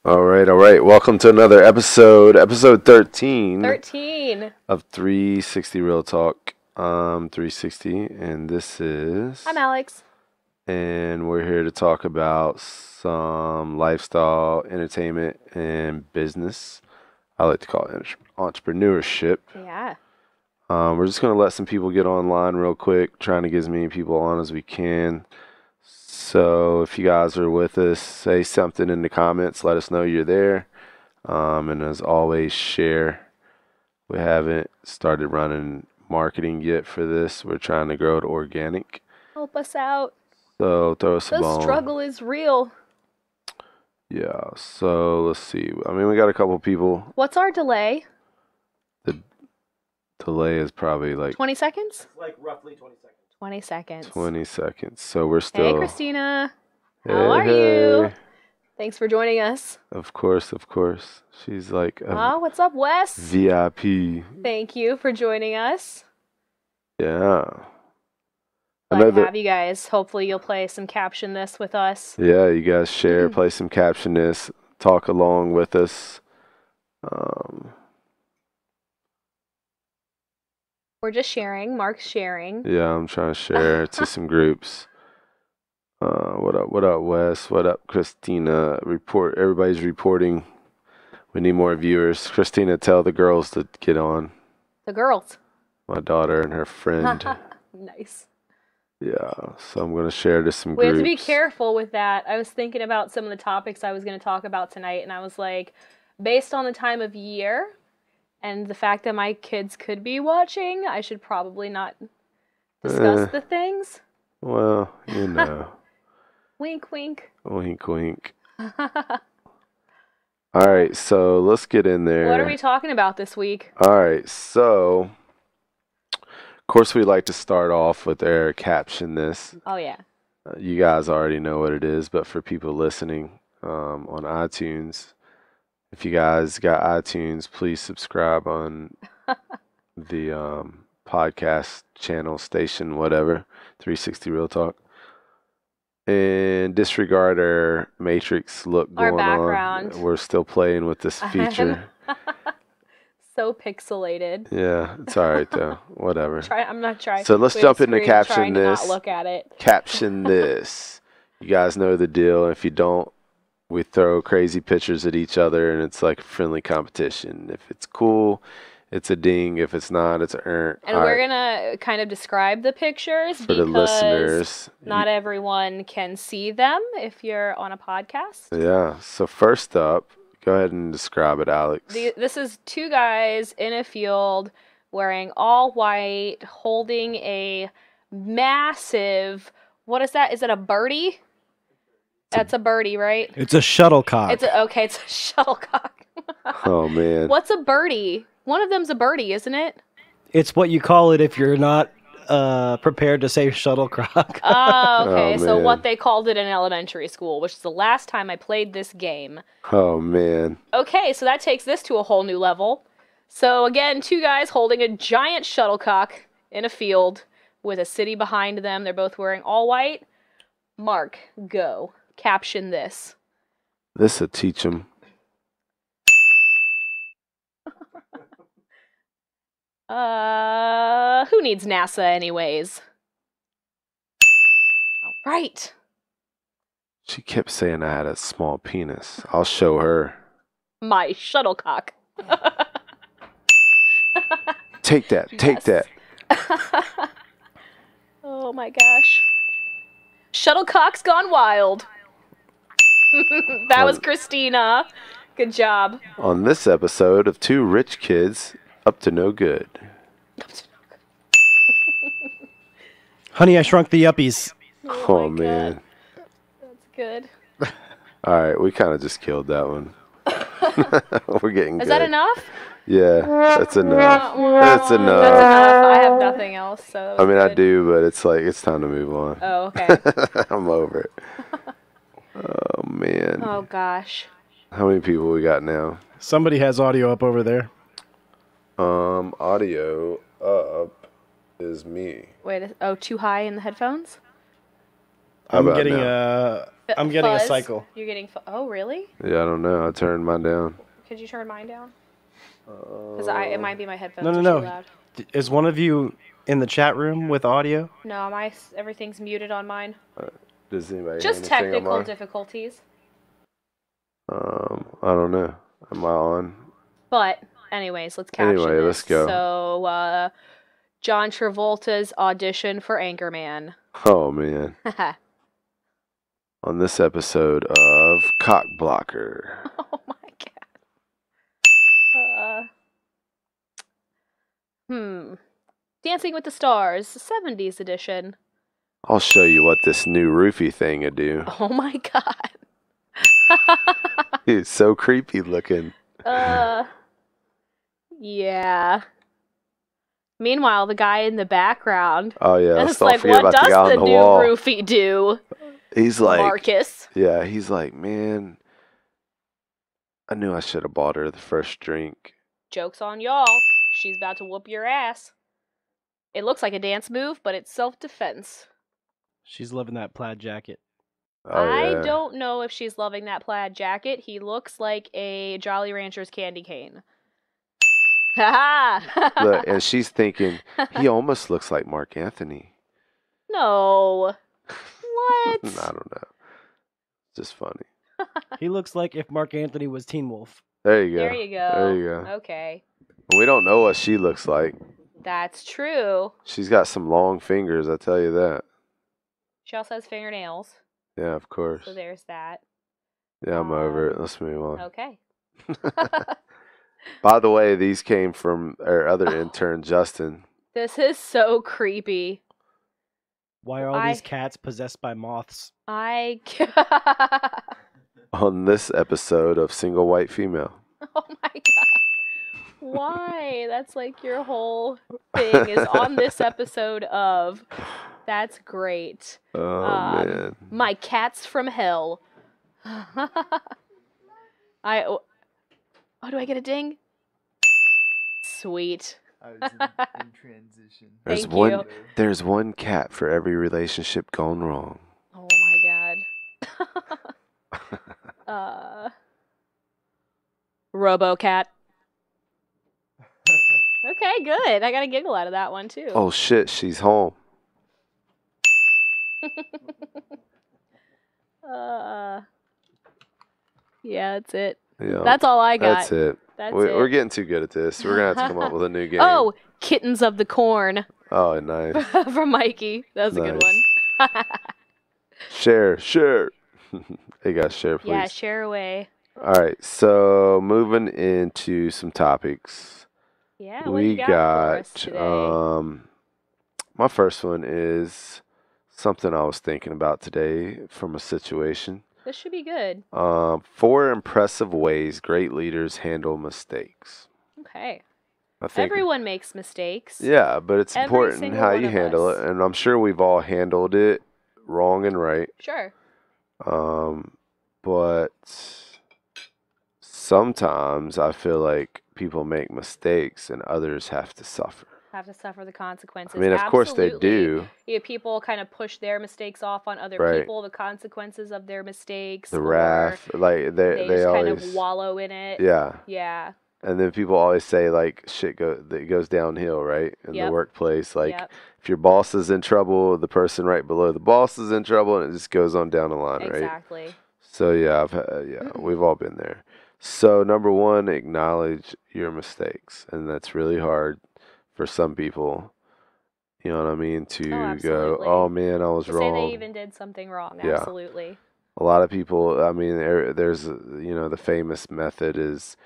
All right, all right. Welcome to another episode 13 13. of 360 Real Talk. 360, and this is. I'm Alex. And we're here to talk about some lifestyle, entertainment, and business. I like to call it entrepreneurship. Yeah. We're just going to let some people get online real quick, trying to get as many people on as we can. So if you guys are with us, say something in the comments. Let us know you're there. And as always, share. We haven't started running marketing yet for this. We're trying to grow it organic. Help us out. So throw us a The bone. struggle is real. Yeah, so let's see. I mean, we got a couple people. What's our delay? The delay is probably like 20 seconds? Like roughly 20 seconds. 20 seconds. 20 seconds. So we're still. Hey, Christina. Hey, How are you? hey. Thanks for joining us. Of course, of course. She's like a What's up, Wes? VIP. Thank you for joining us. Yeah. Glad to have you guys. Hopefully you'll play some Caption This with us. Yeah, you guys share, play some Caption This, talk along with us. We're just sharing. Mark's sharing. Yeah, I'm trying to share to some groups. What up, Wes? What up, Christina? Everybody's reporting. We need more viewers. Christina, tell the girls to get on. The girls. My daughter and her friend. Nice. Yeah, so I'm going to share to some We groups. have to be careful with that. I was thinking about some of the topics I was going to talk about tonight, and I was like, based on the time of year and the fact that my kids could be watching, I should probably not discuss the things. Well, you know. Wink, wink. Wink, wink. All right, so let's get in there. What are we talking about this week? All right, so of course we like to start off with our Caption This. Oh, yeah. You guys already know what it is, but for people listening on iTunes, if you guys got iTunes, please subscribe on the podcast channel, station, whatever, 360 Real Talk. And disregard our Matrix look going Our background. on. We're still playing with this feature. So pixelated. Yeah, it's all right though. Whatever. I'm not trying. So let's jump into Caption trying to This. not look at it. Caption This. You guys know the deal. If you don't, we throw crazy pictures at each other, and it's like a friendly competition. If it's cool, it's a ding. If it's not, it's an And we're gonna kind of describe the pictures for the listeners. Not everyone can see them if you're on a podcast. Yeah. So first up, go ahead and describe it, Alex. This is two guys in a field wearing all white, holding a massive. What is that? Is it a birdie? That's a birdie, right? It's a shuttlecock. It's a shuttlecock. Oh man. What's a birdie? One of them's a birdie, isn't it? It's what you call it if you're not prepared to say shuttlecock. Oh, okay. Oh, So man. what they called it in elementary school, which is the last time I played this game. Oh man. Okay, so that takes this to a whole new level. So again, two guys holding a giant shuttlecock in a field with a city behind them. They're both wearing all white. Mark, go. Caption this. This'll teach them. Who needs NASA anyways? All right. She kept saying I had a small penis. I'll show her. My shuttlecock. Take that. Take Yes. that. Oh my gosh. Shuttlecock's gone wild. That was Christina. Good job. On this episode of Two Rich Kids Up to No Good. Honey, I Shrunk the Yuppies. Oh my man. God. That's good. All right, we kind of just killed that one. We're getting good. Is that enough? Yeah, that's enough. That's That's enough. enough. I have nothing else. So that I was mean, I good. do, but it's like it's time to move on. Oh, okay. I'm over it. Oh man. Oh gosh. How many people we got now? Somebody has audio up over there. Audio up is me. Wait. Too high in the headphones? How I'm about getting now? I'm getting a fuzz. cycle. You're getting oh, really? Yeah, I don't know. I turned mine down. Could you turn mine down? Because it might be my headphones No, are no, too no. loud. Is one of you in the chat room with audio? No, everything's muted on mine. Does anybody Just hear anything on technical mine? difficulties. I don't know. Am I on? But anyways, let's caption Anyway, this. let's go. So, John Travolta's audition for Anchorman. Oh man. On this episode of Cock Blocker. Oh my god. Dancing with the Stars, 70s edition. I'll show you what this new roofie thing would do. Oh my god. It's so creepy looking. Yeah. Meanwhile, the guy in the background. Oh yeah, It's don't like, forget what about the does guy the on the new wall. roofie do? He's like, Marcus. yeah, he's like, man, I knew I should have bought her the first drink. Joke's on y'all. She's about to whoop your ass. It looks like a dance move, but it's self-defense. She's loving that plaid jacket. Oh, I yeah. don't know if she's loving that plaid jacket. He looks like a Jolly Rancher's candy cane. Ha Look, and she's thinking, he almost looks like Mark Anthony. No. I What? don't know. Just funny. He looks like if Mark Anthony was Teen Wolf. There you go. There you go. There you go. Okay. We don't know what she looks like. That's true. She's got some long fingers, I tell you that. She also has fingernails. Yeah, of course. So there's that. Yeah, I'm over it. Let's move on. Okay. By the way, these came from our other intern, Justin. This is so creepy. Why are all these cats possessed by moths? Oh On this episode of Single White Female. my god. Why? That's like your whole thing is on this episode of. That's great. Oh, man. My cats from hell. Oh, do I get a ding? Sweet. I was in transition. Thank you. There's one cat for every relationship gone wrong. Oh my god. RoboCat. Okay, good. I got a giggle out of that one too. Oh shit, she's home. Yeah, that's it. Yeah, That's all I got. that's it. That's We're it. getting too good at this. We're gonna have to come up with a new game. Oh, Kittens of the Corn Oh, nice. from Mikey. That was a good Nice. one. Share. Hey guys, share please. Yeah, share away. All right, so moving into some topics. Yeah, what we you got for us got today? my first one is something I was thinking about today from a situation. This should be good. 4 impressive ways great leaders handle mistakes. Okay. I think Everyone makes mistakes. yeah, but it's Every important single how one you of handle us. it, and I'm sure we've all handled it wrong and right. Sure. But sometimes I feel like people make mistakes and others have to suffer. Have to suffer the consequences. I mean, of course they Absolutely. do. Yeah, people kind of push their mistakes off on other Right. people, the consequences of their mistakes. The or wrath, like They they just kind always of wallow in it. yeah. Yeah. And then people always say like it goes downhill, right? In the Yep. workplace, like Yep. if your boss is in trouble, the person right below the boss is in trouble, and it just goes on down the line, right? Exactly. So yeah, we've all been there. So number 1, acknowledge your mistakes, and that's really hard for some people. You know what I mean? To go, absolutely. oh man, I was To wrong. say they even did something wrong. Yeah. Absolutely. A lot of people, I mean, there's the famous method is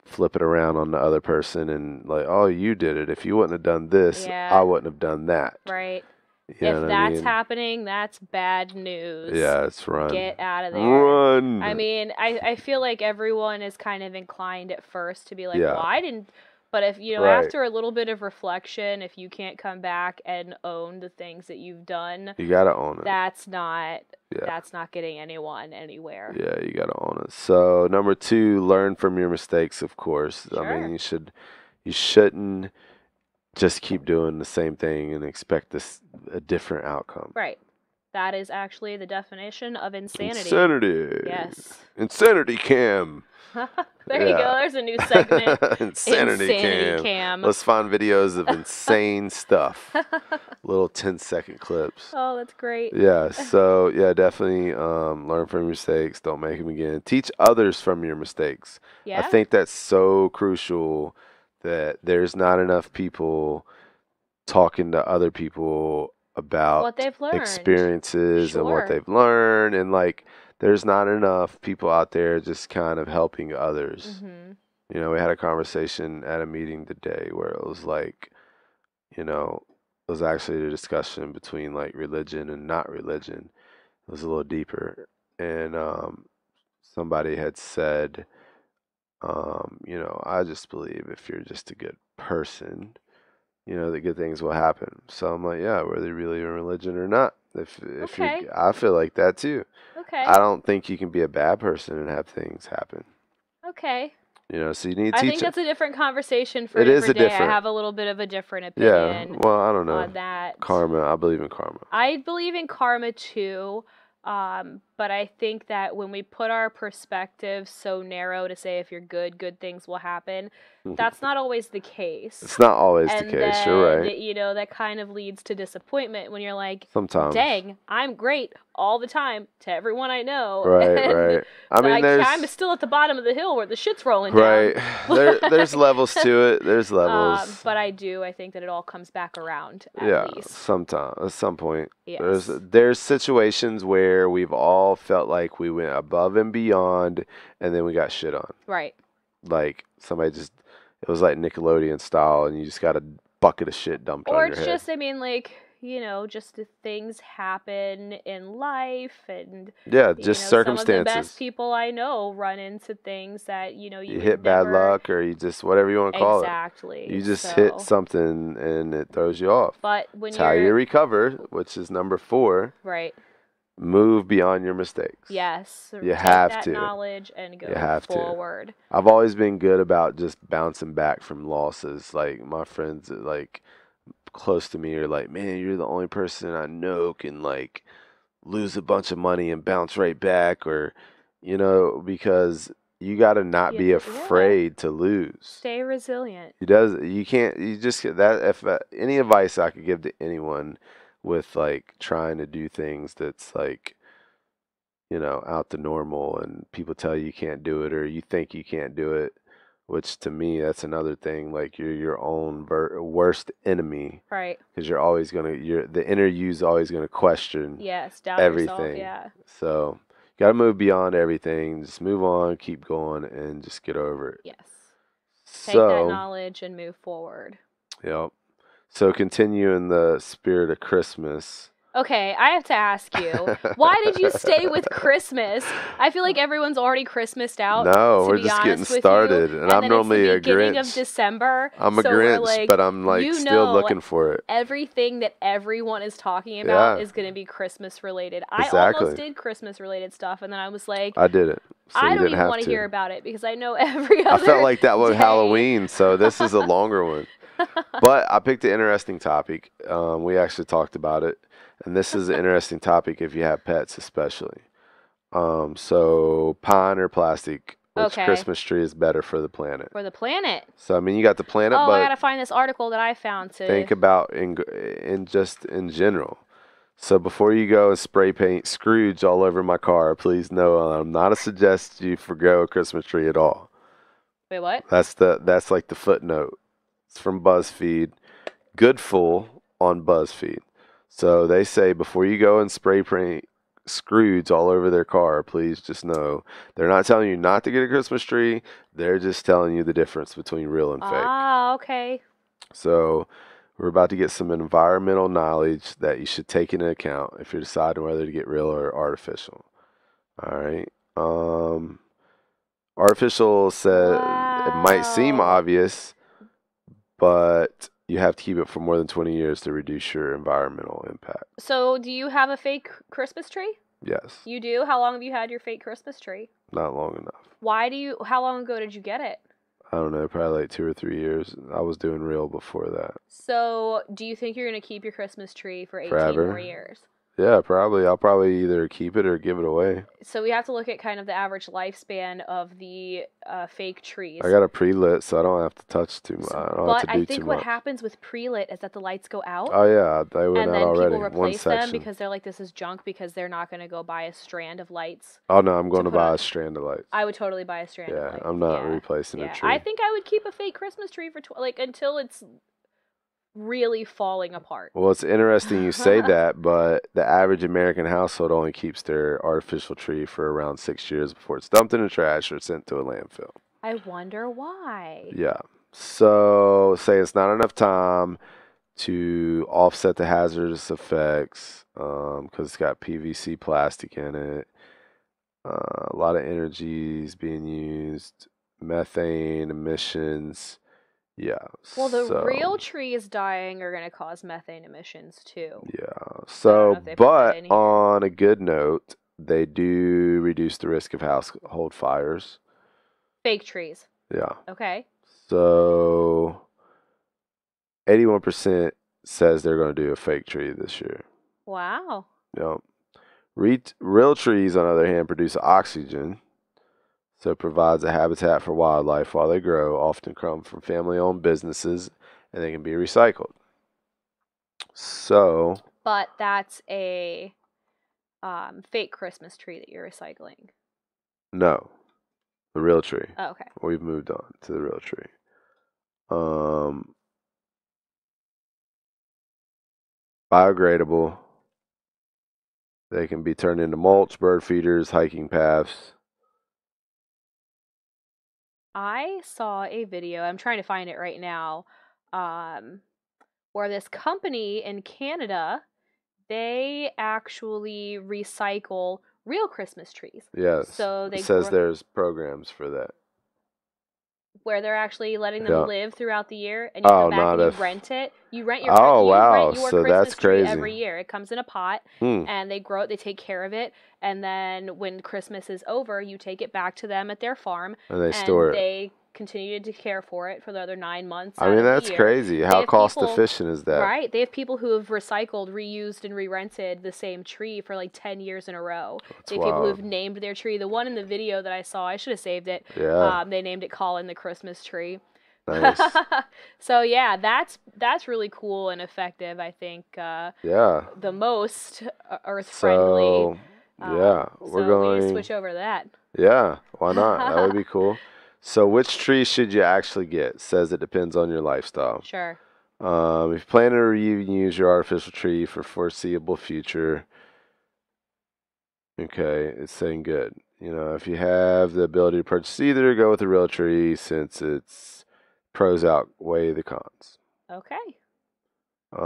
flip it around on the other person and like, oh, you did it. If you wouldn't have done this, Yeah. I wouldn't have done that. Right. You know If what I that's mean? happening, that's bad news. Yeah, it's run. Get out of there. Run. I mean, I feel like everyone is kind of inclined at first to be like, Yeah. well, I didn't. But if, Right. after a little bit of reflection, if you can't come back and own the things that you've done, You gotta own it. that's not Yeah. that's not getting anyone anywhere. Yeah, you gotta own it. So number 2, learn from your mistakes. Of course, I Sure. mean you shouldn't just keep doing the same thing and expect a different outcome. Right. That is actually the definition of insanity. Insanity. Yes. Insanity Cam. There you Yeah. go. There's a new segment. Insanity Cam. Let's find videos of insane stuff. Little 10-second clips. Oh, that's great. Yeah, so yeah, definitely learn from your mistakes. Don't make them again. Teach others from your mistakes. Yeah. I think that's so crucial that there's not enough people talking to other people about What they've learned. experiences and what Sure. they've learned, and like there's not enough people out there just kind of helping others. Mm-hmm. You know, we had a conversation at a meeting today where it was like, you know, it was actually a discussion between like religion and not religion. It was a little deeper, and somebody had said, you know, I just believe if you're just a good person, you know, that good things will happen. So I'm like, yeah, whether you really in religion or not. If Okay. you, I feel like that too. Okay. I don't think you can be a bad person and have things happen. Okay. You know, so you need to I teach think that's a different conversation for It a is different a day. different- I have a little bit of a different Yeah, opinion well, I don't know. on that. Karma. I believe in karma. I believe in karma too, but I think that when we put our perspective so narrow to say if you're good, good things will happen, that's not always the case. It's not always And the case. then, You're right. you know, that kind of leads to disappointment when you're like, Sometimes. dang, I'm great all the time to everyone I know. Right, and right. I mean, there's I'm still at the bottom of the hill where the shit's rolling right. down. There's levels to it. There's levels. But I think that it all comes back around at Yeah, least. sometime at some point. Yes. There's situations where we've all felt like we went above and beyond, and then we got shit on. Right. Like somebody just, it was like Nickelodeon style, and you just got a bucket of shit dumped Or on your it's head. just, I mean, like, you know, just the things happen in life, and Yeah, you just know, circumstances. Some of the best people I know run into things that you you would hit bad never- luck, or you just whatever you want to call Exactly. it. You just So- hit something, and it throws you off. But when It's how you you're recover, which is number 4. right, Move beyond your mistakes. yes, You take have that to. knowledge and go You have to. forward. I've always been good about just bouncing back from losses. Like my friends that like close to me are like, man, you're the only person I know can like lose a bunch of money and bounce right back, or you know, because you got to not Yeah, be yeah. afraid to lose. Stay resilient. You can't, you just get that. If any advice I could give to anyone with like trying to do things that's like, you know, out the normal, and people tell you can't do it, or you think you can't do it, which to me that's another thing. Like you're your own worst enemy, Right. because you're always gonna, the inner you's always gonna question Yes. Doubt everything. yourself. Yeah. So you gotta move beyond everything. Just move on, keep going, and just get over it. Yes. Take that So, knowledge and move forward. yep. So continue in the spirit of Christmas. Okay, I have to ask you, why did you stay with Christmas? I feel like everyone's already Christmased out. No, to we're be just getting honest with started, you. and I'm then normally a it's the beginning of Grinch. December. I'm a so we're Grinch, like, but I'm like you still know, looking for it. everything that everyone is talking about Yeah. is going to be Christmas related. I Exactly. almost did Christmas related stuff, and then I was like, I did it. So I you don't didn't even have want to to hear about it because I know every I other felt like that was day. Halloween, so this is a longer one. But I picked an interesting topic. We actually talked about it, and this is an interesting topic if you have pets, especially. So pine or plastic, which Okay. Christmas tree is better for the planet? For the planet. So I mean, you got the planet, Oh, I but gotta find this article that I found to think about in just in general. So before you go and spray paint Scrooge all over my car, please know I'm not a suggest you forgo a Christmas tree at all. Wait, what? That's like the footnote. It's from BuzzFeed. Goodful on BuzzFeed. So they say before you go and spray paint Scrooge all over their car, please just know they're not telling you not to get a Christmas tree. They're just telling you the difference between real and fake. Ah, okay. So we're about to get some environmental knowledge that you should take into account if you're deciding whether to get real or artificial. All right. Artificial said it might seem Wow. obvious, but you have to keep it for more than 20 years to reduce your environmental impact. So, do you have a fake Christmas tree? Yes, You do? How long have you had your fake Christmas tree? not long enough. How long ago did you get it? I don't know, probably like 2 or 3 years. I was doing real before that. So, do you think you're going to keep your Christmas tree for 18 Forever. more years? Yeah, probably. I'll probably either keep it or give it away. So we have to look at kind of the average lifespan of the fake trees. I got a pre-lit, so I don't have to touch too much. So- I don't but have to I do think too what much. happens with pre-lit is that the lights go out. Oh yeah, they went and out then already. people One replace them section. because they're like, this is junk because they're not going to go buy a strand of lights. Oh no, I'm going to put buy on- a strand of lights. I would totally buy a strand of Yeah, lights. I'm not Yeah. replacing Yeah, a tree. I think I would keep a fake Christmas tree for until it's really falling apart. Well, it's interesting you say that, but the average American household only keeps their artificial tree for around 6 years before it's dumped in the trash or sent to a landfill. I wonder why. Yeah. So, say it's not enough time to offset the hazardous effects because it's got PVC plastic in it. A lot of energy is being used, methane emissions. Yeah. Well, the so, real trees dying are going to cause methane emissions too. Yeah. know So, if they put that but in here. on a good note, they do reduce the risk of household fires. Fake trees. Yeah. Okay. So, 81% says they're going to do a fake tree this year. Wow. Yep. Real trees, on the other hand, produce oxygen, so it provides a habitat for wildlife while they grow, often come from family-owned businesses, and they can be recycled. So, But that's a fake Christmas tree that you're recycling. no, the real tree. Oh, okay. We've moved on to the real tree. Biodegradable. They can be turned into mulch, bird feeders, hiking paths. I saw a video, I'm trying to find it right now, where this company in Canada, they actually recycle real Christmas trees. Yes. So they it says grow- there's programs for that. where they're actually letting them Yeah. live throughout the year, and you Oh, come back not and if- you rent it. You rent your Oh, you wow. rent your So Christmas that's tree crazy. every year. It comes in a pot, Hmm. and they grow it. They take care of it, and then when Christmas is over, you take it back to them at their farm, And they and store it. they continue to care for it for the other 9 months. I out mean, of the that's year. crazy. They How have cost people- efficient is that? Right. They have people who have recycled, reused, and re-rented the same tree for like 10 years in a row. That's They have people wild. who've named their tree. The one in the video that I saw, I should have saved it. Yeah. They named it Colin the Christmas tree. Nice. So yeah, that's really cool and effective. I think Yeah. the most earth friendly. So, yeah, we're so going. we need to switch over to that. Yeah, why not? That would be cool. So, which tree should you actually get? Says it depends on your lifestyle. Sure. If you plan to reuse your artificial tree for foreseeable future, okay, it's saying good. You know, if you have the ability to purchase either, go with the real tree since its pros outweigh the cons. Okay. Um,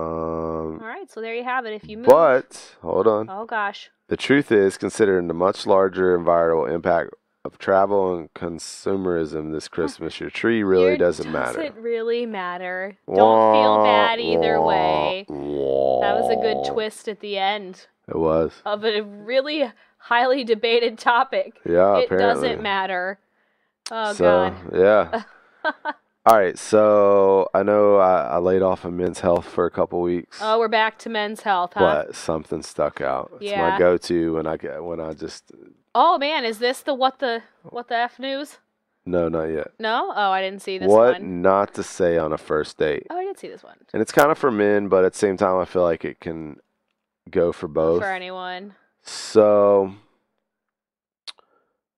All right. So there you have it. If you move. but hold on. Oh gosh. The truth is, considering the much larger environmental impact of travel and consumerism this Christmas, your tree really doesn't matter. Doesn't really matter. Don't feel bad either way. That was a good twist at the end It was. of a really highly debated topic. Yeah, It apparently. doesn't matter. Oh So, god. yeah. All right, so I know I laid off of Men's Health for a couple weeks, Oh, we're back to Men's Health, huh? but something stuck out. It's Yeah. my go-to when I just Oh man, is this the what the F news? no, not yet. No? Oh, I didn't see this What one. not to say on a first date, Oh, I did see this one. and it's kind of for men, but at the same time, I feel like it can go for both. For anyone. So,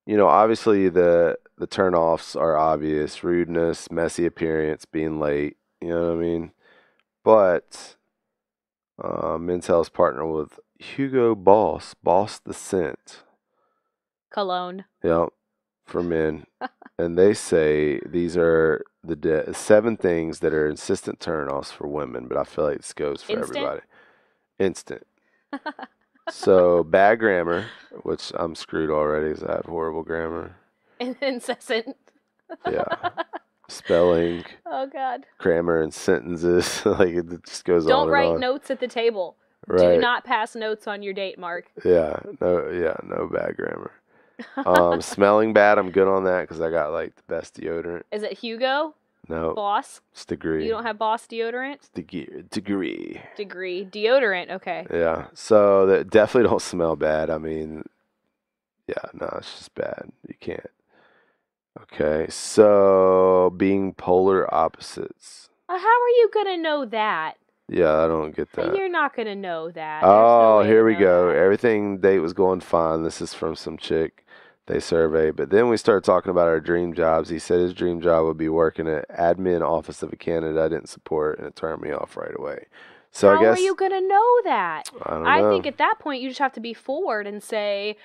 you know, obviously the turnoffs are obvious: rudeness, messy appearance, being late. You know what I mean? But Men's Health's partner with Hugo Boss the Scent. Cologne. Yep, for men, and they say these are the 7 things that are insistent turnoffs for women. But I feel like this goes for Instant? everybody. Instant. So bad grammar, which I'm screwed already. Is that horrible grammar? Incessant. Yeah. Spelling, Oh god. grammar, and sentences. Like it just goes on Don't and write on. notes at the table. Right. Do not pass notes on your date, Mark. Yeah. No bad grammar. Smelling bad, I'm good on that because I got like the best deodorant. Is it Hugo? No, Boss? it's degree. You don't have Boss deodorant? It's degree. Degree. Deodorant, okay. Yeah. So that definitely don't smell bad. I mean, yeah, no, it's just bad. You can't. Okay. So being polar opposites. How are you gonna know that? Yeah, I don't get that. You're not gonna know that. There's no Oh, way here to we know go. that. Everything date was going fine. This is from some chick they surveyed. But then we started talking about our dream jobs. He said his dream job would be working at admin office of a candidate I didn't support, and it turned me off right away. So How I guess are you gonna know that? I don't I know. think at that point you just have to be forward and say,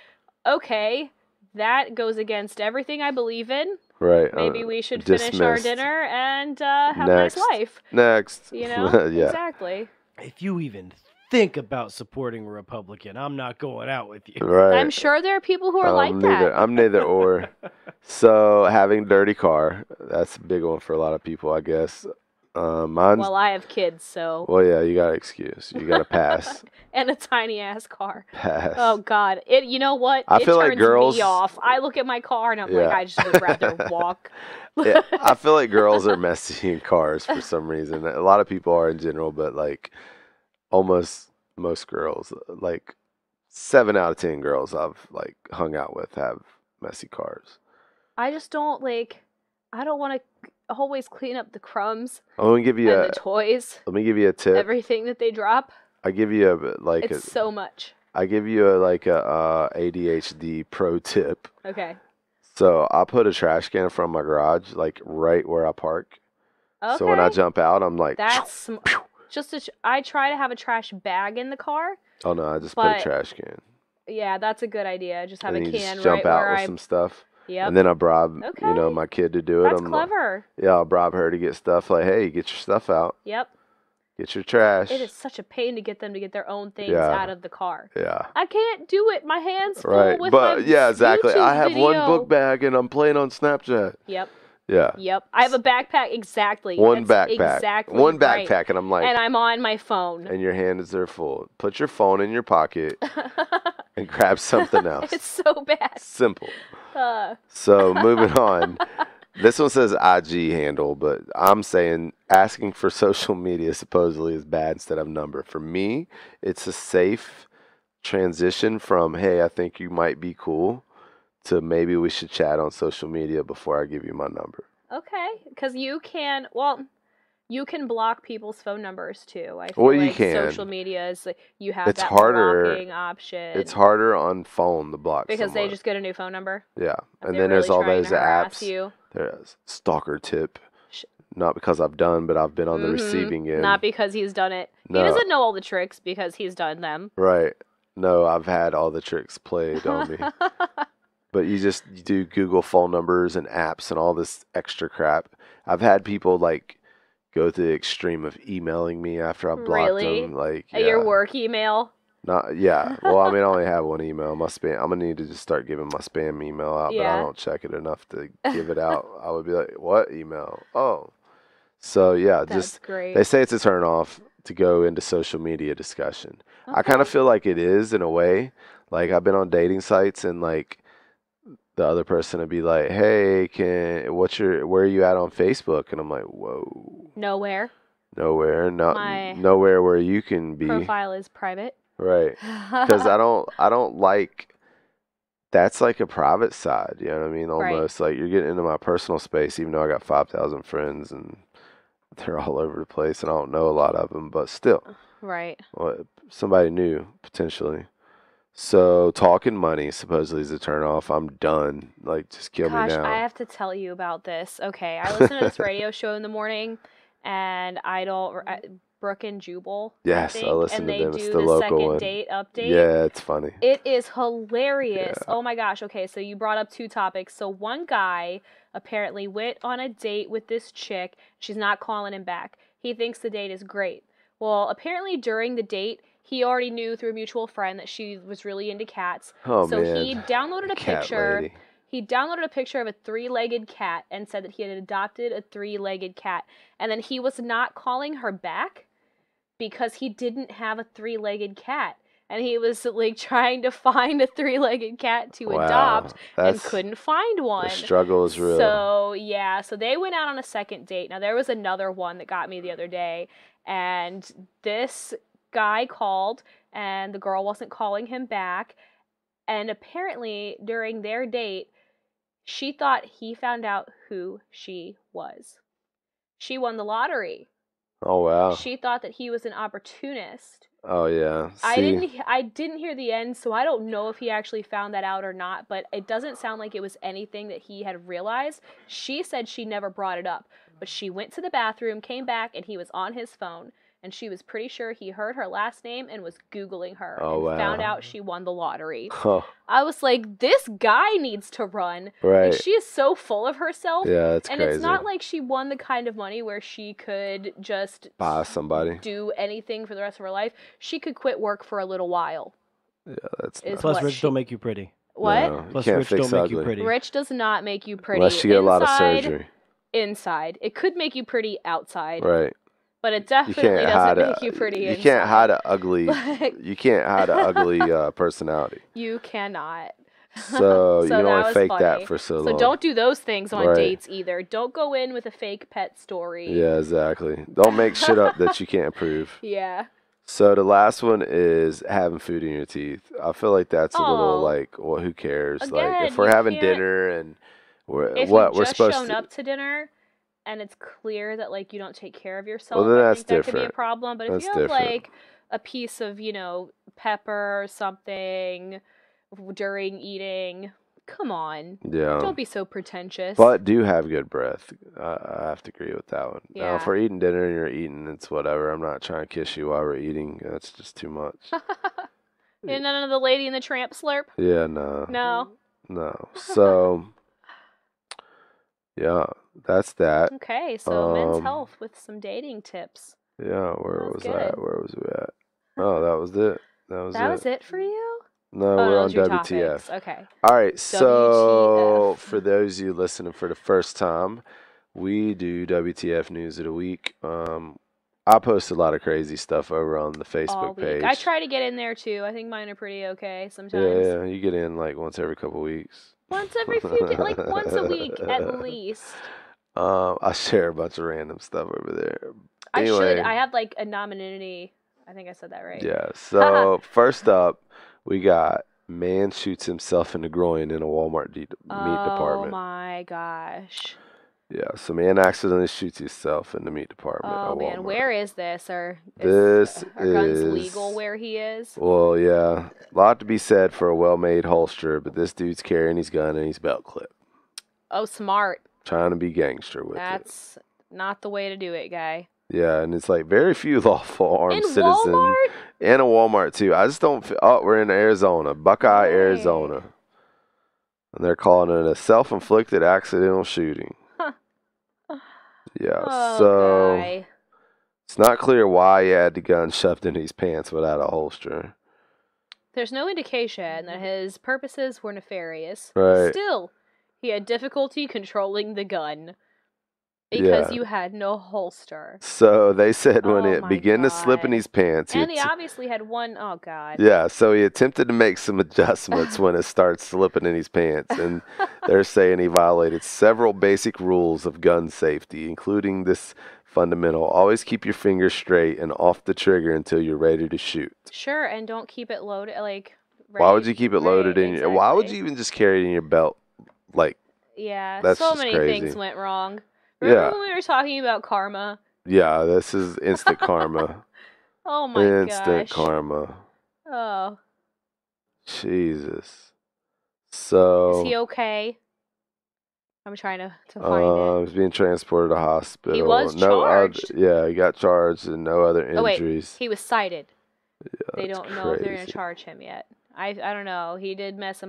okay, that goes against everything I believe in. Right. Maybe we should finish our dismissed. dinner and have a nice Next. life. Next. You know? Yeah. Exactly. If you even think about supporting a Republican, I'm not going out with you. Right. I'm sure there are people who are like that. I'm neither or. So having dirty car, that's a big one for a lot of people, I guess. Mine's Well, I have kids, so. well, yeah, you got to excuse. You got to pass. And a tiny ass car. Pass. Oh God! You know what? I it feel turns like girls- me off. I look at my car and I'm Yeah. like, I just would rather walk. Yeah, I feel like girls are messy in cars for some reason. A lot of people are in general, but like almost most girls, like 7 out of 10 girls I've like hung out with have messy cars. I just don't like. I don't want to always clean up the crumbs I'm gonna give you and a. the toys, Let me give you a tip. everything that they drop. I give you a like It's a, so much. I give you a like a ADHD pro tip. Okay. So I put a trash can in front of my garage, like right where I park. Okay. So when I jump out, I'm like, That's just I try to have a trash bag in the car. oh no, I just put but- a trash can. Yeah, that's a good idea. Just have And a then you can just jump right out where with I. some stuff. Yep. And then I bribe, Okay. my kid to do it. That's I'm like, clever. yeah, I'll bribe her to get stuff. Like, hey, get your stuff out. Yep. Get your trash. It is such a pain to get them to get their own things Yeah. out of the car. Yeah. I can't do it. My hands full Right. with But my yeah, exactly. YouTube I have one video. book bag and I'm playing on Snapchat. Yep. Yeah. Yep. I have a backpack. Exactly. One That's backpack. Exactly. One right. backpack, and I'm like, And I'm on my phone. and your hands are full. Put your phone in your pocket and grab something else. It's so bad. Simple. Uh, So moving on. This one says IG handle, but I'm saying asking for social media supposedly is bad instead of number. For me, it's a safe transition from, hey, I think you might be cool, to maybe we should chat on social media before I give you my number. okay. Because you can, you can block people's phone numbers too. I feel Well, you like can. social media is like, you have It's that harder- blocking option. It's harder on phone to block because they someone. just get a new phone number. Yeah. If And they're then there's really all trying those to harass apps. You. There's stalker tip. Sh- Not because I've done, but I've been on the Mhm. receiving end. Not because he's done it. No. He doesn't know all the tricks because he's done them. Right. No, I've had all the tricks played on me. But you do Google phone numbers and apps and all this extra crap. I've had people like go to the extreme of emailing me after I blocked Really? them. Like, At your yeah. work email. Not yeah. Well, I mean, I only have one email. My spam. I'm gonna need to just start giving my spam email out, but I Yeah. don't check it enough to give it out. I would be like, what email? Oh, so yeah, That's just great. they say it's a turn off to go into social media discussion. I kind of Okay. feel like it is in a way. Like I've been on dating sites and like the other person would be like, "Hey, where are you at on Facebook?" And I'm like, "Whoa, Nowhere. nowhere, My nowhere where you can be." Profile is private. Right. Because I don't like, that's like a private side, you know what I mean? Right. Almost like you're getting into my personal space, even though I got 5,000 friends and they're all over the place and I don't know a lot of them, but still, Right. well, somebody new potentially. So talking money supposedly is a turn off. I'm done. Like, just kill Gosh, me now. I have to tell you about this. Okay, I listen to this radio show in the morning, and Brooke and Jubal. Yes, I think, listen and to they them. It's do the the local second one. date update. Yeah, it's funny. It is hilarious. Yeah. Oh my gosh. Okay, so you brought up two topics. So one guy apparently went on a date with this chick. She's not calling him back. He thinks the date is great. Well, apparently during the date, he already knew through a mutual friend that she was really into cats. Oh, so man. he downloaded a Cat picture. lady. He downloaded a picture of a three-legged cat and said that he had adopted a three-legged cat. And then he was not calling her back because he didn't have a three-legged cat. and he was like trying to find a three-legged cat to Wow, adopt and that's couldn't find the one. struggle is real. So yeah, so they went out on a second date. Now there was another one that got me the other day, and this guy called, and the girl wasn't calling him back, and apparently during their date, she thought he found out who she was. She won the lottery. Oh wow. She thought that he was an opportunist. Oh yeah. I See, didn't hear the end, so I don't know if he actually found that out or not, but it doesn't sound like it was anything that he had realized. She said she never brought it up, but she went to the bathroom, came back, and he was on his phone, and she was pretty sure he heard her last name and was Googling her Oh, and found wow. out she won the lottery. huh, I was like, this guy needs to run. right. Like, she is so full of herself. Yeah, that's And crazy. it's not like she won the kind of money where she could just Buy somebody. do anything for the rest of her life. She could quit work for a little while. Yeah, that's Is nuts. Plus, what rich she- don't make you pretty. What? No, you Plus, can't rich fix don't make you ugly. pretty. Rich does not make you pretty. Unless you get a lot of Inside- surgery. Inside. It could make you pretty outside, Right. but it You definitely can't hide doesn't a make you pretty you inside. can't hide a ugly Like, you can't hide an ugly personality. you cannot. So you can that only was fake funny. that for so So long. don't do those things on Right. dates either. Don't go in with a fake pet story. Yeah, exactly. Don't make shit up that you can't prove. Yeah. So the last one is having food in your teeth. I feel like that's a little Oh. like, well, who cares? like Again, if we're you having can't- dinner and If we're you've just supposed shown to up to dinner and it's clear that like you don't take care of yourself, Well, then I that's think that could be a different. problem. But if That's you have different. like a piece of, pepper or something during eating, come on. yeah. Don't be so pretentious. But do have good breath. I have to agree with that one. Now, if Yeah. we're eating dinner and you're eating, it's whatever. I'm not trying to kiss you while we're eating. That's just too much. And none of the Lady and the Tramp slurp? Yeah, no. No. No. So, yeah, that's that. Okay, so men's Um, health with some dating tips. Yeah, where That's was good. that? Where was we at? Oh, that was it. That was That it. was it for you? No, Oh, we're on those are your WTF. topics. Okay. All right, so WTF. for those of you listening for the first time, we do WTF News of the Week. I post a lot of crazy stuff over on the All Facebook week. page. I try to get in there too. I think mine are pretty okay Yeah, sometimes. yeah, you get in like once every couple weeks. Once every few, like once a week at least. I share a bunch of random stuff over there. I Anyway. should. I have like anonymity. I think I said that right. Yeah. So first up, we got man shoots himself in the groin in a Walmart meat department. Oh my gosh. Yeah. So man accidentally shoots himself in the meat department. Oh at man, Walmart. where is this? Or This are guns is- legal where he is? Well, yeah, a lot to be said for a well-made holster, but this dude's carrying his gun and his belt clip, Oh, smart. trying to be gangster with it. That's not the way to do it, guy. Yeah, and it's like very few lawful armed In citizens Walmart? and a Walmart too. I just don't. Oh, we're in Arizona, Buckeye, Right. Arizona, and they're calling it a self-inflicted accidental shooting. Yeah, Oh, so guy. it's not clear why he had the gun shoved in his pants without a holster. There's no indication that his purposes were nefarious. Right. Still, he had difficulty controlling the gun because Yeah. you had no holster. So they said when Oh it my began to slip in God. his pants, And he att- obviously had one oh god. yeah, so he attempted to make some adjustments when it starts slipping in his pants, and they're saying he violated several basic rules of gun safety, including this fundamental: always keep your fingers straight and off the trigger until you're ready to shoot. Sure, and don't keep it loaded like Why would ready- you keep it loaded right, in your? Why would exactly. you even just carry it in your belt? Like, Yeah, That's so just many crazy. things went wrong. Remember Yeah. when we were talking about karma? yeah, this is instant karma. Oh my Instant gosh. karma. Oh, Jesus. So. is he okay? I'm trying to find He's being transported to hospital. He was no charged. yeah, he got charged and no other Oh, wait. injuries. it. He was cited. They that's don't know if they're gonna crazy. charge him yet. I don't know. He did mess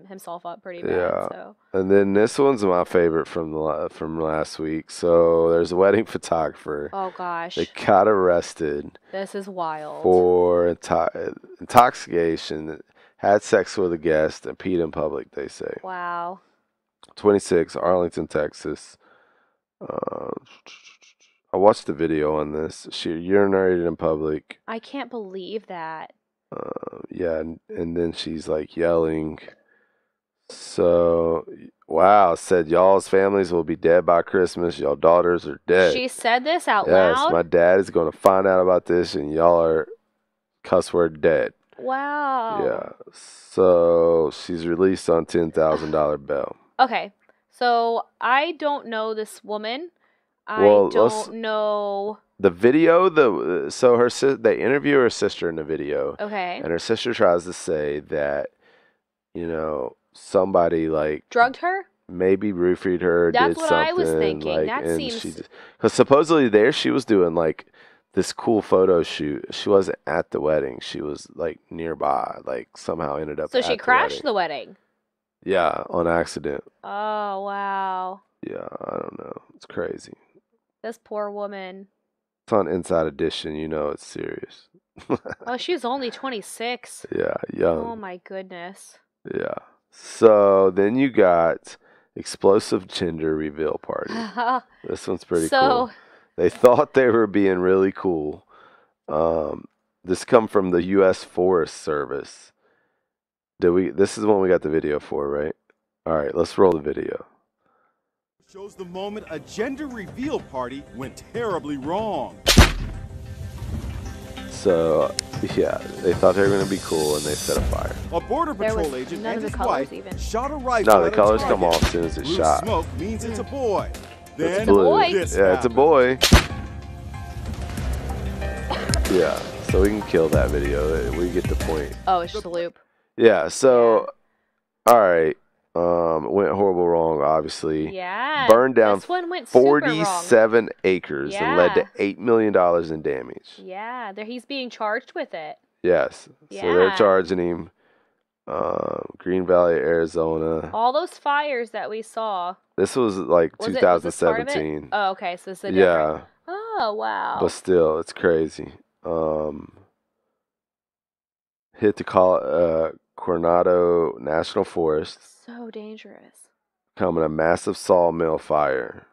himself up pretty bad. Yeah. So And then this one's my favorite from from last week. So there's a wedding photographer. oh gosh, They got arrested this is wild. for intoxication, had sex with a guest, and peed in public, they say. Wow. 26, Arlington, Texas. I watched the video on this. She urinated in public. I can't believe that. Yeah, and then she's like yelling. So, wow, said y'all's families will be dead by Christmas. Y'all daughters are dead. She said this out Yes, loud? my dad is going to find out about this, and y'all are cuss word dead. Wow. Yeah. So she's released on $10,000 bail. Okay. So I don't know this woman. Well, I don't know. The video, they interview her sister in the video, Okay. and her sister tries to say that, somebody like Drugged her? maybe roofied her, That's did what something, I was thinking. like, That and seems. because supposedly there she was doing like this cool photo shoot. She wasn't at the wedding. She was like nearby. Like somehow ended up. So at she the crashed wedding. the wedding. Yeah, on accident. Oh, wow. Yeah, I don't know. It's crazy. This poor woman. It's on Inside Edition. It's serious. Oh, she was only 26. Yeah, young. Oh, my goodness. Yeah. So then you got explosive gender reveal party. This one's pretty cool. They thought they were being really cool. This come from the U.S. Forest Service. This is one we got the video for, right? All right, let's roll the video. Shows the moment a gender reveal party went terribly wrong. So, yeah, they thought they were going to be cool, and they set a fire. A border There patrol was agent none and of the his colors wife even. shot a rifle. No, the at a colors come target. off as soon as it's Blue shot. smoke means it's a boy. Then It's blue. boy. this Yeah, it's a happened. boy. Yeah, so we can kill that video. We get the point. Oh, it's just a loop. Yeah, so, all right. Went horrible wrong, obviously. Yeah. Burned down This one went super wrong. 47 acres and led to $8 million in damage. Yeah, he's being charged with it. Yes. So they're Yeah. charging him. Green Valley, Arizona. All those fires that we saw. This was like Was this part of it? 2017. Oh, okay. So it's a different. Yeah, Oh, wow. but still, it's crazy. Hit the Coronado National Forest, So dangerous. coming a massive sawmill fire.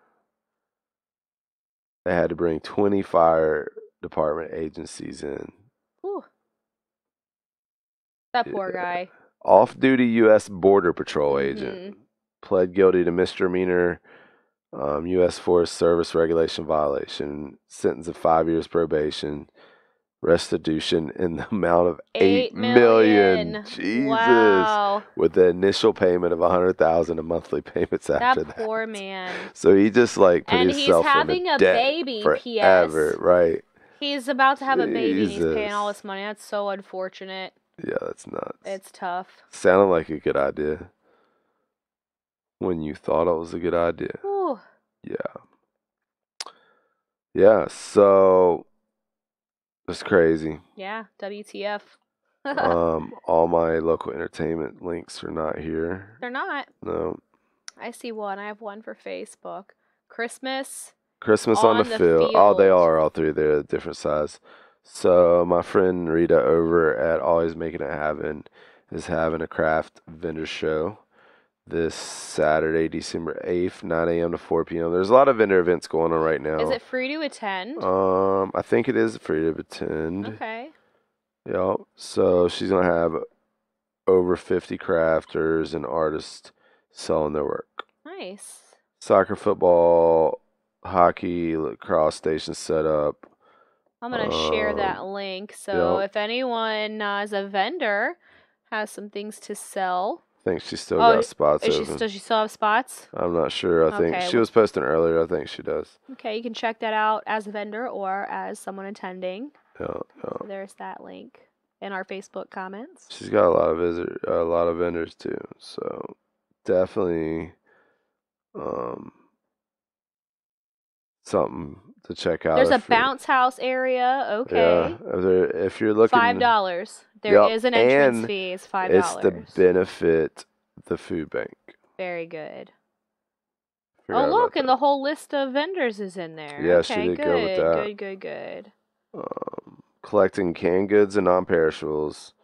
They had to bring 20 fire department agencies in. Whew. That poor Yeah. guy. Off-duty U.S. Border Patrol Mhm. agent pled guilty to misdemeanor U.S. Forest Service regulation violation, sentence of 5 years probation, restitution in the amount of $8 million. Jesus. Wow. With the initial payment of $100,000 in monthly payments after That that. poor man. So he just like put And he's himself having in a debt baby, forever, P.S. right? He's about to have a baby and he's paying all Jesus. this money. That's so unfortunate. Yeah, that's nuts. It's tough. Sounded like a good idea when you thought it was a good idea. Whew. Yeah, so it's crazy. Yeah, WTF. All my local entertainment links are not here. They're not. No. I see one. I have one for Facebook. Christmas. Christmas On on the the field. Oh, they field. are all three. They're a different size. So my friend Rita over at Always Making It Happen is having a craft vendor show this Saturday, December 8th, 9 a.m. to 4 p.m. There's a lot of vendor events going on right now. Is it free to attend? I think it is free to attend. Okay. Yep. So she's gonna have over 50 crafters and artists selling their work. Nice. Soccer, football, hockey, lacrosse stations set up. I'm going to share that link. So yep. if anyone as a vendor has some things to sell. I think she still Oh, got spots Does open. she still have spots? I'm not sure. I think Okay, she well- was posting earlier. I think she does. Okay, you can check that out as a vendor or as someone attending. Yeah, So there's that link in our Facebook comments. she's got a lot of vendors too. So definitely, something to check out. There's a if you're- bounce house area. Yeah, Okay. if you're looking, $5. There Yep, is an entrance and fee. It's $5. it's to benefit the food bank. Very good. Forgot Oh, about look, that. and the whole list of vendors is in there. Yeah, she okay, did good, go with that. good. Collecting canned goods and non-perishables.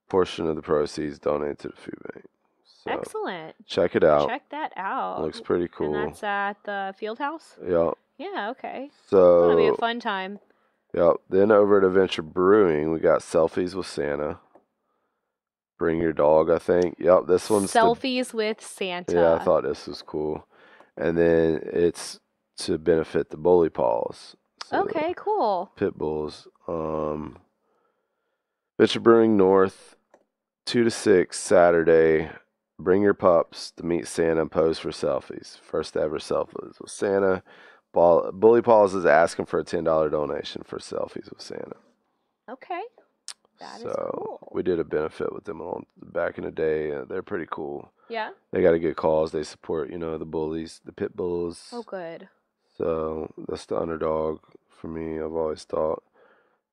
Portion of the proceeds donated to the food bank. So Excellent. check it out. Check that out. Looks pretty cool. And that's at the field house? Yeah. Yeah, okay. So That'll be a fun time. Yep. Then over at Adventure Brewing, we got Selfies with Santa. Bring your dog, I think. Yep, this one's Selfies with Santa. Yeah, I thought this was cool. And then it's to benefit the bully paws. So Okay, cool. pit bulls. Adventure Brewing North, 2 to 6 Saturday. Bring your pups to meet Santa and pose for selfies. First ever selfies with Santa. Bully Paws is asking for a $10 donation for selfies with Santa. Okay. That is So cool. we did a benefit with them back in the day. They're pretty cool. Yeah. They got a good cause. They support, the bullies, the pit bulls. Oh, good. So that's the underdog for me, I've always thought.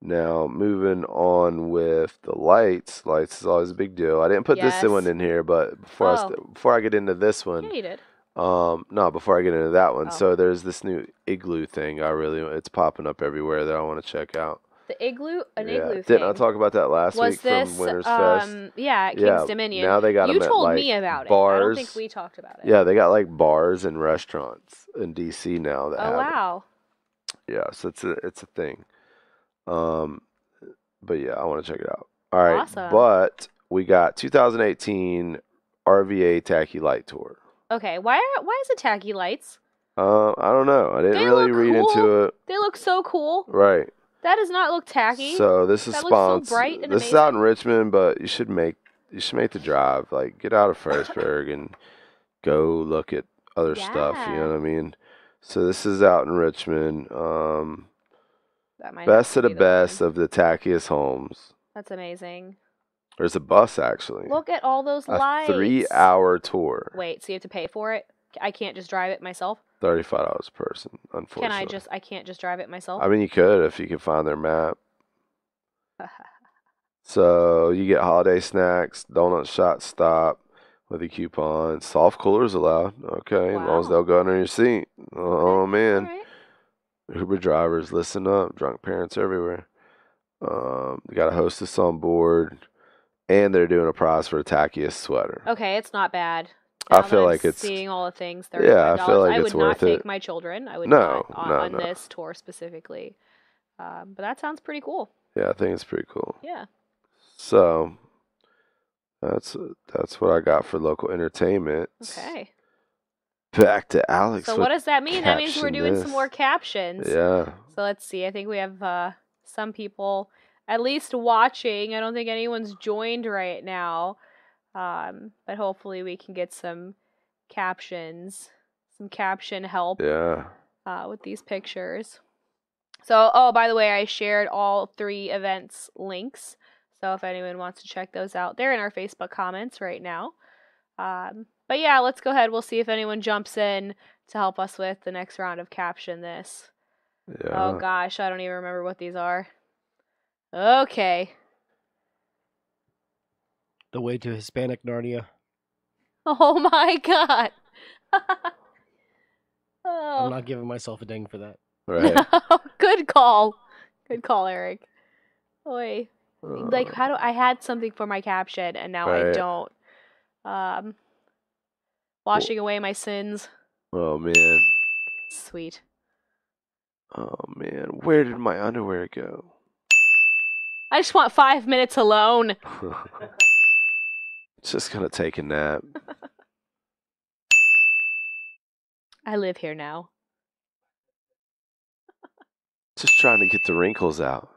Now, moving on with the lights. Lights is always a big deal. I didn't put this one Yes. in here, but before I get into this one, Yeah, you did. no, before I get into that one. Oh. So there's this new igloo thing. It's popping up everywhere that I want to check out. The igloo, igloo thing. Didn't I talk about that last Was week this, from Winter's Fest? Yeah, at King's Yeah, Dominion. now they got You them at, told like, me about it. I bars. don't think we talked about it. Yeah, they got like bars and restaurants in DC now that Oh, have it. wow. Yeah, so it's a thing. But yeah, I want to check it out. All right, Awesome. but we got 2018 RVA Tacky Light Tour. Okay, why is it tacky lights? I don't know. I didn't They really look read cool. into it. They look so cool. Right. That does not look tacky. So this is That looks so sponsored. bright and This is out in Richmond, but you should make the drive. Like, get out of Fredericksburg and go look at other stuff. You know what I mean? So this is out in Richmond. That might Best have of to the be best one. of the tackiest homes. That's amazing. There's a bus actually. Look at all those a lights. 3-hour tour. Wait, so you have to pay for it? I can't just drive it myself? $35 per person, unfortunately. I can't just drive it myself? I mean, you could if you could find their map. So you get holiday snacks, donut shot stop with a coupon. Soft coolers allowed. Okay, as long as Wow. they'll go under your seat. Oh man. All right. Uber drivers, listen up. Drunk parents everywhere. They got a hostess on board, and they're doing a prize for the tackiest sweater. Okay, it's not bad. I Now feel that I'm like it's- seeing all the things. Yeah, I feel like I it's would not worth take it. my children. I would No, not no, on no. this tour specifically. But that sounds pretty cool. Yeah, I think it's pretty cool. Yeah. So that's what I got for local entertainment. Okay. Back to Alex. So with what does that mean? That means we're caption doing some this. more captions. Yeah. So let's see. I think we have some people at least watching. I don't think anyone's joined right now. But hopefully we can get some captions, some caption help Yeah. with these pictures. So, oh, by the way, I shared all 3 events links. So if anyone wants to check those out, they're in our Facebook comments right now. But yeah, let's go ahead. We'll see if anyone jumps in to help us with the next round of Caption This. Yeah. Oh gosh, I don't even remember what these are. Okay. The Way to Hispanic Narnia. Oh my god. I'm Oh. not giving myself a ding for that. Right. Good call. Good call, Eric. Oy. Uh, Like, how do I had something for my caption and now I Right. don't. Washing away my sins. oh man. Sweet. Oh man. Where did my underwear go? I just want 5 minutes alone. Just gonna take a nap. I live here now. Just trying to get the wrinkles out.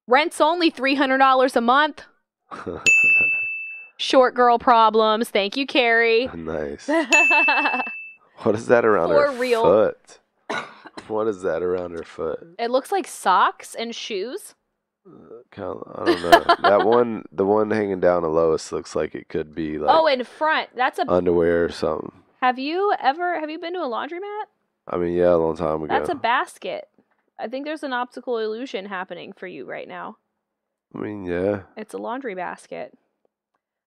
Rent's only $300 a month. Short girl problems. Thank you, Carrie. Nice. What is that around For her real. foot? What is that around her foot? It looks like socks and shoes. I don't know. The one hanging down the lowest looks like it could be like Oh, in front. That's a. underwear or something. Have you been to a laundromat? I mean, yeah, a long time ago. That's a basket. I think there's an optical illusion happening for you right now. I mean, yeah. It's a laundry basket.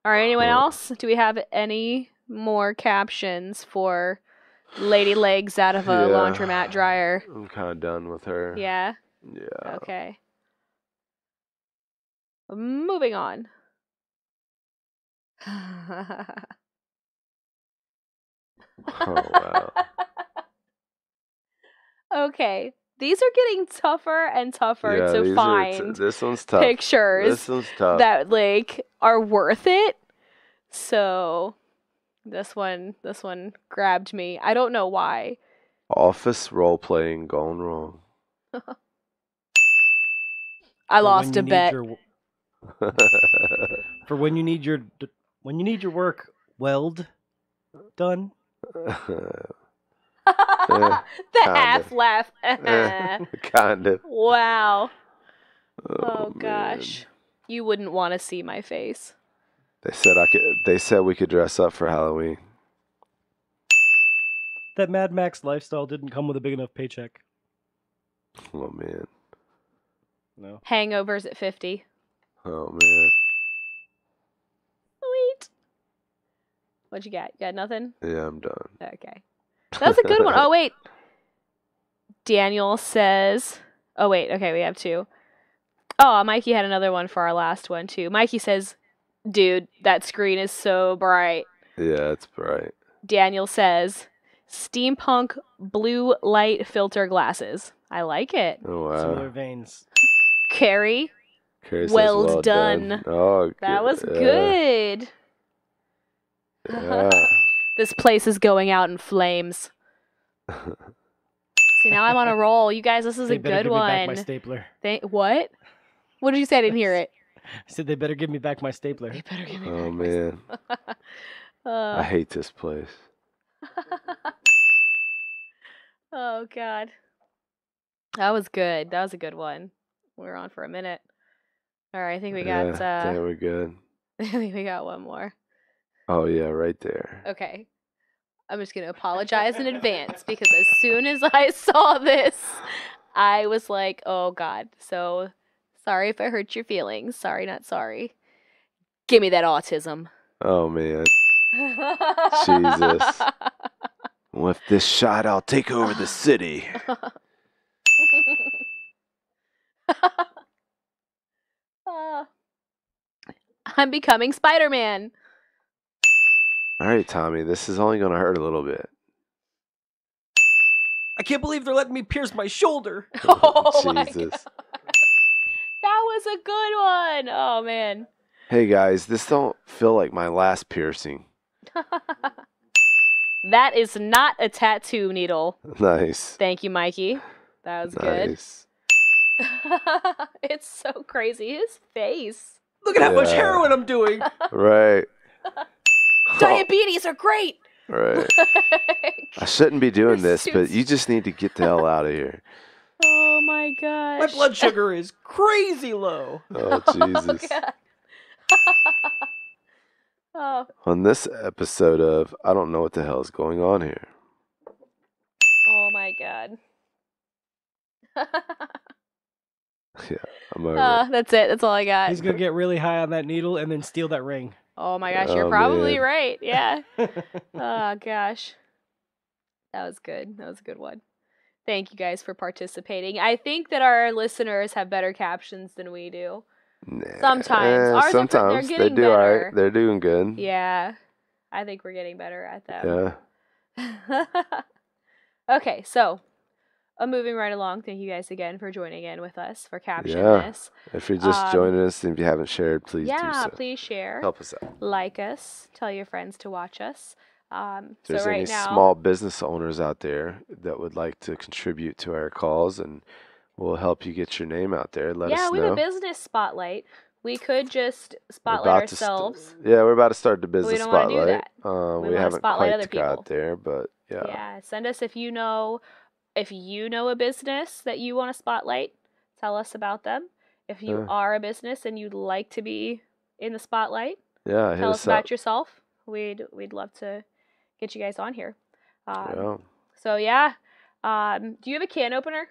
All right, anyone else? Do we have any more captions for lady legs out of a Yeah. laundromat dryer? I'm kind of done with her. Yeah. Yeah. Okay. Moving on. Oh wow. Okay. These are getting tougher and tougher Yeah, to these find this one's tough. pictures This one's tough. that like are worth it. So this one grabbed me. I don't know why. Office role playing gone wrong. I lost a bet. For when you need your work weld done. The kinda. half laugh. Kind of. Wow. Oh man. gosh. You wouldn't want to see my face. They said we could dress up for Halloween. That Mad Max lifestyle didn't come with a big enough paycheck. Oh man. No. Hangovers at 50. Oh man. Sweet. What you got? You got nothing? Yeah, I'm done. Okay. That was a good one. Oh, wait. Daniel says... Oh, wait. Okay, we have two. Oh, Mikey had another one for our last one, too. Mikey says, dude, that screen is so bright. Yeah, it's bright. Daniel says, steampunk blue light filter glasses. I like it. Oh wow. Similar veins. Carrie, Carrie says, well done. Oh, that was yeah. good. Yeah. This place is going out in flames. See, now I'm on a roll. You guys, this is They a better good give me back one. my stapler. What? What did you say? I didn't hear it. I said they better give me back my stapler. They better give me Oh back my man, I hate this place. Oh God. That was good. That was a good one. We were on for a minute. All right, I think we got Yeah, I think we're good. I think we got one more. Oh yeah, right there. Okay. I'm just gonna apologize in advance because as soon as I saw this, I was like, oh God. So sorry if I hurt your feelings. Sorry, not sorry. Give me that autism. Oh man. Jesus. With this shot, I'll take over the city. I'm becoming Spider-Man. All right, Tommy, this is only gonna hurt a little bit. I can't believe they're letting me pierce my shoulder. Oh my God. Jesus. That was a good one. Oh man. Hey guys, this don't feel like my last piercing. That is not a tattoo needle. Nice. Thank you, Mikey. That was good. Nice. It's so crazy. His face. Look at how much Yeah. heroin I'm doing. Right. Diabetes are great. Right. I shouldn't be doing This this, but suits- you just need to get the hell out of here. Oh my gosh. My blood sugar is crazy low. Oh, Oh, Jesus. God. Oh, On this episode of I don't know what the hell is going on here. oh my God. Yeah, I'm over it. That's it. That's all I got. He's gonna get really high on that needle and then steal that ring. Oh my gosh, Oh, you're probably man. right. Yeah. Oh gosh. That was good. That was a good one. Thank you guys for participating. I think that our listeners have better captions than we do. Nah, Sometimes. Ours are sometimes they're they getting do all better. right. They're doing good. Yeah. I think we're getting better at them. Yeah. Okay, so moving right along. Thank you guys again for joining in with us for Caption Yeah. This. If you're just joining us and if you haven't shared, please do Yeah, so. please share. Help us out. Like us. Tell your friends to watch us. If So there's right any now, small business owners out there that would like to contribute to our calls, and we'll help you get your name out there, let yeah, us we know. have a business spotlight. We could just We're spotlight about to ourselves. yeah, we're about to start the business don't wanna do spotlight. that. We We wanna haven't spotlight quite other people. got there, but yeah. Yeah, send us if you know a business that you want to spotlight. Tell us about them. If you Yeah. are a business and you'd like to be in the spotlight, Yeah, hit tell us us about up. yourself. We'd love to get you guys on here. Yeah, So yeah, do you have a can opener?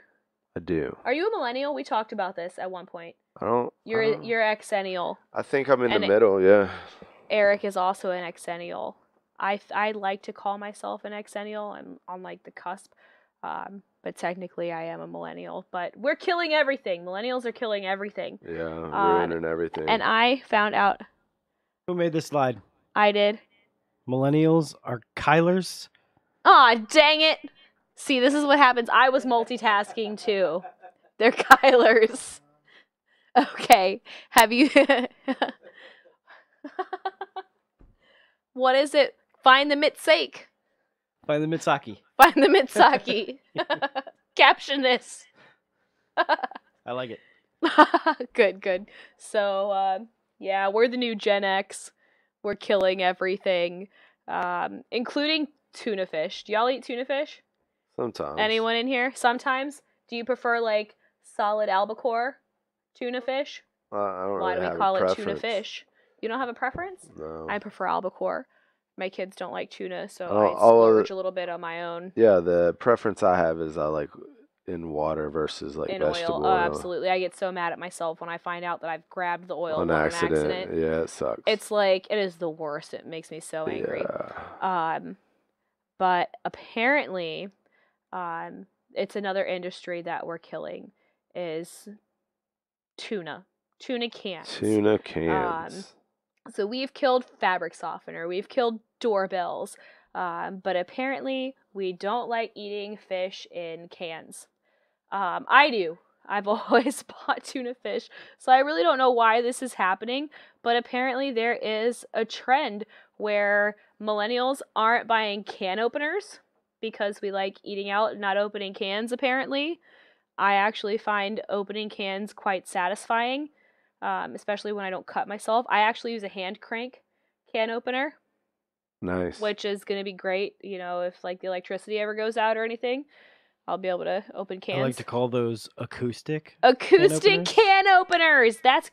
I do. Are you a millennial? We talked about this at one point. I don't. You're exennial. I think I'm in and the it- middle. Yeah. Eric is also an exennial. I like to call myself an exennial. I'm on like the cusp. But technically I am a millennial. But we're killing everything. Millennials are killing everything. Yeah, ruining everything. And I found out Who made this slide? I did. Millennials are Kylers. Aw, dang it. See, this is what happens. I was multitasking too. They're Kylers. Okay. Have you... What is it? Find the Mitsake. Find the Mitsaki. Find the Mitsaki. Caption this. I like it. Good. So, yeah, we're the new Gen X. We're killing everything, including tuna fish. Do y'all eat tuna fish? Sometimes. Anyone in here? Sometimes? Do you prefer, like, solid albacore tuna fish? I don't Why really do we have call a it preference. tuna fish? You don't have a preference? No. I prefer albacore. My kids don't like tuna, so Oh, I oh, splurge a little bit on my own. Yeah, the preference I have is I like in water versus like In vegetable oil. Oh, oil. absolutely. I get so mad at myself when I find out that I've grabbed the oil On on an accident. accident. Yeah, it sucks. It's like, it is the worst. It makes me so angry. Yeah. But apparently, it's another industry that we're killing is tuna cans. Tuna cans. So we've killed fabric softener, we've killed doorbells, but apparently we don't like eating fish in cans. I do. I've always bought tuna fish, so I really don't know why this is happening, but apparently there is a trend where millennials aren't buying can openers because we like eating out and not opening cans, apparently. I actually find opening cans quite satisfying, especially when I don't cut myself. I actually use a hand crank can opener, Nice. which is going to be great, if like the electricity ever goes out or anything. I'll be able to open cans. I like to call those acoustic. Acoustic can openers. That's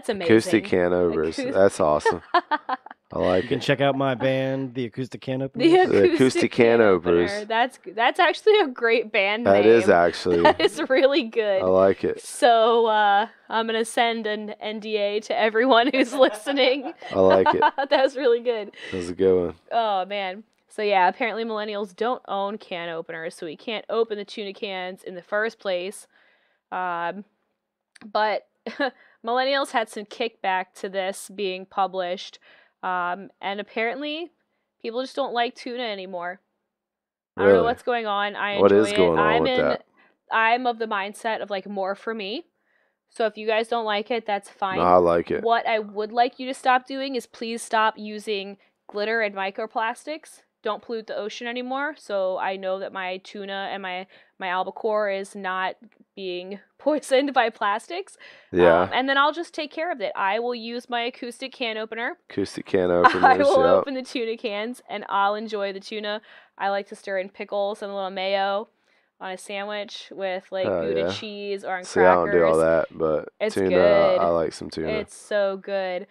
amazing. Acoustic can overs. That's awesome. I like You can it. check out my band, the Acoustic Can Openers. The Acoustic can openers. opener. That's actually a great band name. That is actually. That is really good. I like it. So I'm gonna send an NDA to everyone who's listening. I like it. That was really good. That was a good one. Oh man. So yeah, apparently millennials don't own can openers, so we can't open the tuna cans in the first place. But millennials had some kickback to this being published, and apparently people just don't like tuna anymore. I don't know Really? what's going on. I What enjoy is it. going on with that? I'm of the mindset of like more for me. So if you guys don't like it, that's fine. No, I like it. What I would like you to stop doing is please stop using glitter and microplastics. Don't pollute the ocean anymore. So I know that my tuna and my albacore is not being poisoned by plastics. Yeah. And then I'll just take care of it. I will use my acoustic can opener. Acoustic can openers. I will Yep. open the tuna cans and I'll enjoy the tuna. I like to stir in pickles and a little mayo on a sandwich with like Oh, Gouda yeah. cheese or on See, I don't do all crackers. that, but It's tuna, good. I like some tuna. It's so good.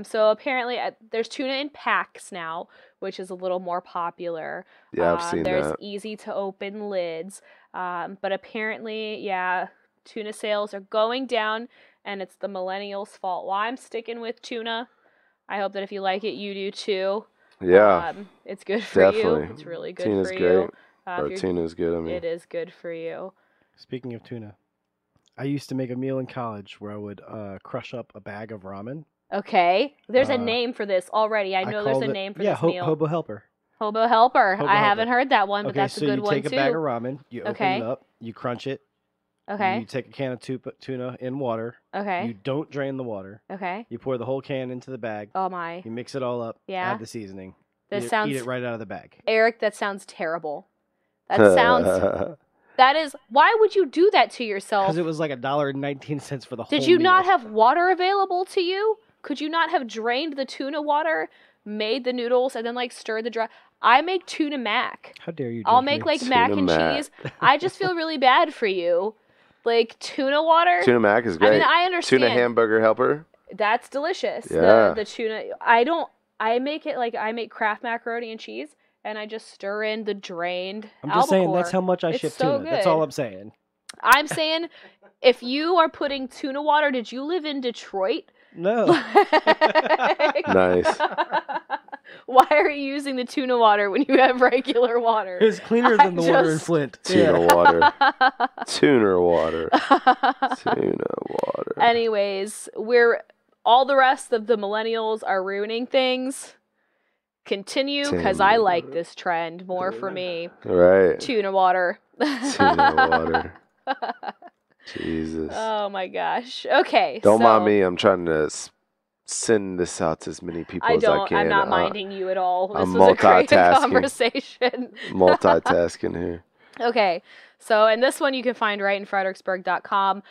So apparently there's tuna in packs now, which is a little more popular. Yeah, I've seen there's that. easy to open lids. But apparently, yeah, tuna sales are going down and it's the millennials' fault. Well, I'm sticking with tuna. I hope that if you like it, you do too. Yeah, It's good for definitely. you. It's really good Tuna's for great. you. Or tuna's good. I mean, It is good for you. Speaking of tuna, I used to make a meal in college where I would crush up a bag of ramen. Okay. There's a Uh, name for this already. I know there's called a it- name for yeah, this meal. Hobo Helper. Hobo Helper. Hobo I Helper. haven't heard that one, but Okay, that's so a good you one take too. a bag of ramen, you open Okay. it up, you crunch it, Okay. you take a can of tuna in water, Okay. you don't drain the water, Okay. you pour the whole can into the bag, Oh my. you mix it all up, Yeah. add the seasoning, This eat sounds it right out of the bag. Eric, that sounds terrible. That sounds that is why would you do that to yourself? Because it was like $1.19 for the whole Did you not meal. have water available to you? Could you not have drained the tuna water, made the noodles, and then like stirred the dry? I make tuna mac. How dare you? I'll judge make me. like mac Tuna and mac. cheese. I just feel really bad for you. Like tuna water. tuna mac is I great. mean, I understand. Tuna hamburger helper. That's delicious. Yeah. The tuna. I make it like I make Kraft macaroni and cheese, and I just stir in the drained I'm just saying albacore. that's how much I It's ship so tuna. That's all good. I'm saying. I'm saying, if you are putting tuna water, did you live in Detroit? No. Nice. Why are you using the tuna water when you have regular water? It's cleaner than the water in just- Flint. Tuna Yeah. water. Tuna water. Tuna water. Anyways, all the rest of the millennials are ruining things. continue because I like this trend more for me. Right. Tuna water. Tuna water. Jesus. Oh my gosh. Okay. Don't so mind me. I'm trying to send this out to as many people as I can. I'm not minding you at all. This I'm was a great multitasking. conversation. Multitasking here. Okay, so and this one you can find right in Fredericksburg.com.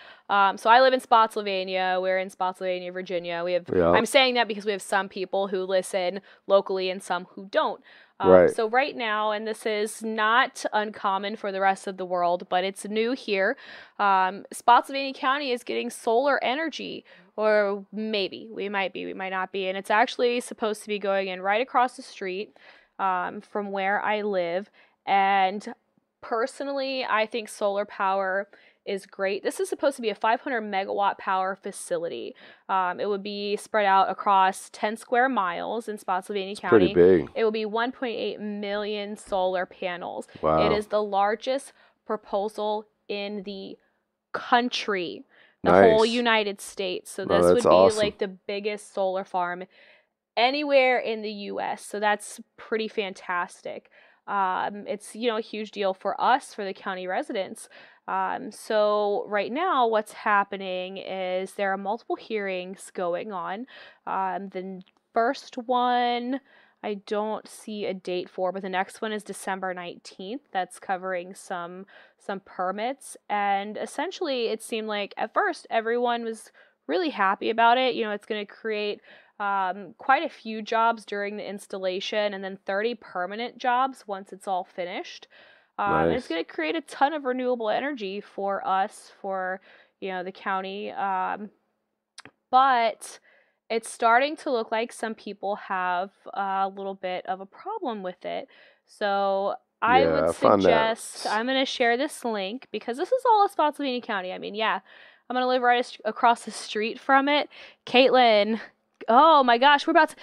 So I live in Spotsylvania. We're in Spotsylvania, Virginia. We have. Yeah. I'm saying that because we have some people who listen locally and some who don't. Right. So right now, and this is not uncommon for the rest of the world, but it's new here. Spotsylvania County is getting solar energy, or maybe we might not be, and it's actually supposed to be going in right across the street from where I live. And personally, I think solar power is great. This is supposed to be a 500 megawatt power facility. It would be spread out across 10 square miles in Spotsylvania County. Pretty big. It will be 1.8 million solar panels. Wow. It is the largest proposal in the country, the Nice. whole United States. So Oh, this would that's be awesome. like the biggest solar farm anywhere in the U.S. So that's pretty fantastic. It's, a huge deal for us, for the county residents. So right now what's happening is there are multiple hearings going on. The first one I don't see a date for, but the next one is December 19th. That's covering some permits. And essentially it seemed like at first everyone was really happy about it. It's going to create quite a few jobs during the installation and then 30 permanent jobs once it's all finished. And it's Nice. going to create a ton of renewable energy for us, for, the county. But it's starting to look like some people have a little bit of a problem with it. So I Yeah, would I found that. suggest, I'm going to share this link because this is all of Spotsylvania County. I mean, yeah, I'm going to live right across the street from it. Caitlin, oh my gosh, we're about to...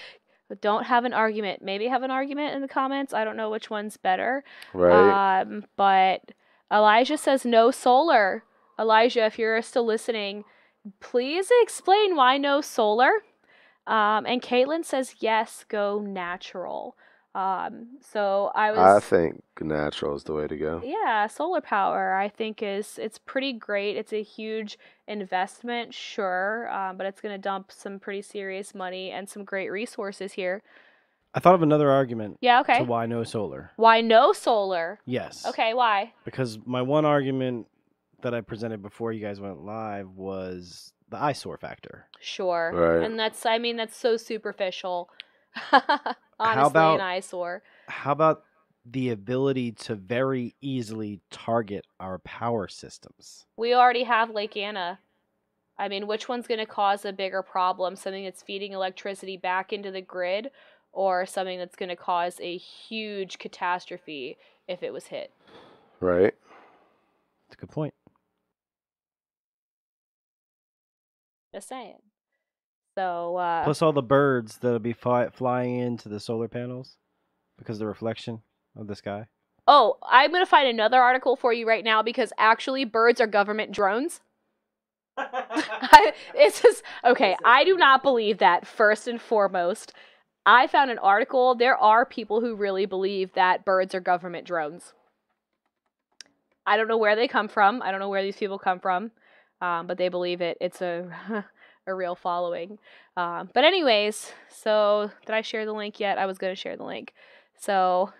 Don't have an argument. Maybe have an argument in the comments. I don't know which one's better. Right. But Elijah says no solar. Elijah, if you're still listening, please explain why no solar. And Caitlin says yes, go natural. So I think natural is the way to go. yeah, solar power I think it's pretty great. It's a huge investment, sure, but it's going to dump some pretty serious money and some great resources here. I thought of another argument Yeah, okay. to why no solar. Why no solar? Yes. Okay, why? Because my one argument that I presented before you guys went live was the eyesore factor. Sure. Right. And that's so superficial. Honestly, about- an eyesore. How about the ability to very easily target our power systems? We already have Lake Anna. I mean, which one's going to cause a bigger problem? Something that's feeding electricity back into the grid, or something that's going to cause a huge catastrophe if it was hit? Right. That's a good point. Just saying. So, Plus all the birds that'll be flying into the solar panels because of the reflection of the sky. oh, I'm going to find another article for you right now because actually birds are government drones. It's just, okay, I do not believe that, first and foremost. I found an article. There are people who really believe that birds are government drones. I don't know where they come from. I don't know where these people come from, but they believe it. It's a real following. But anyways, so did I share the link yet? I was going to share the link. So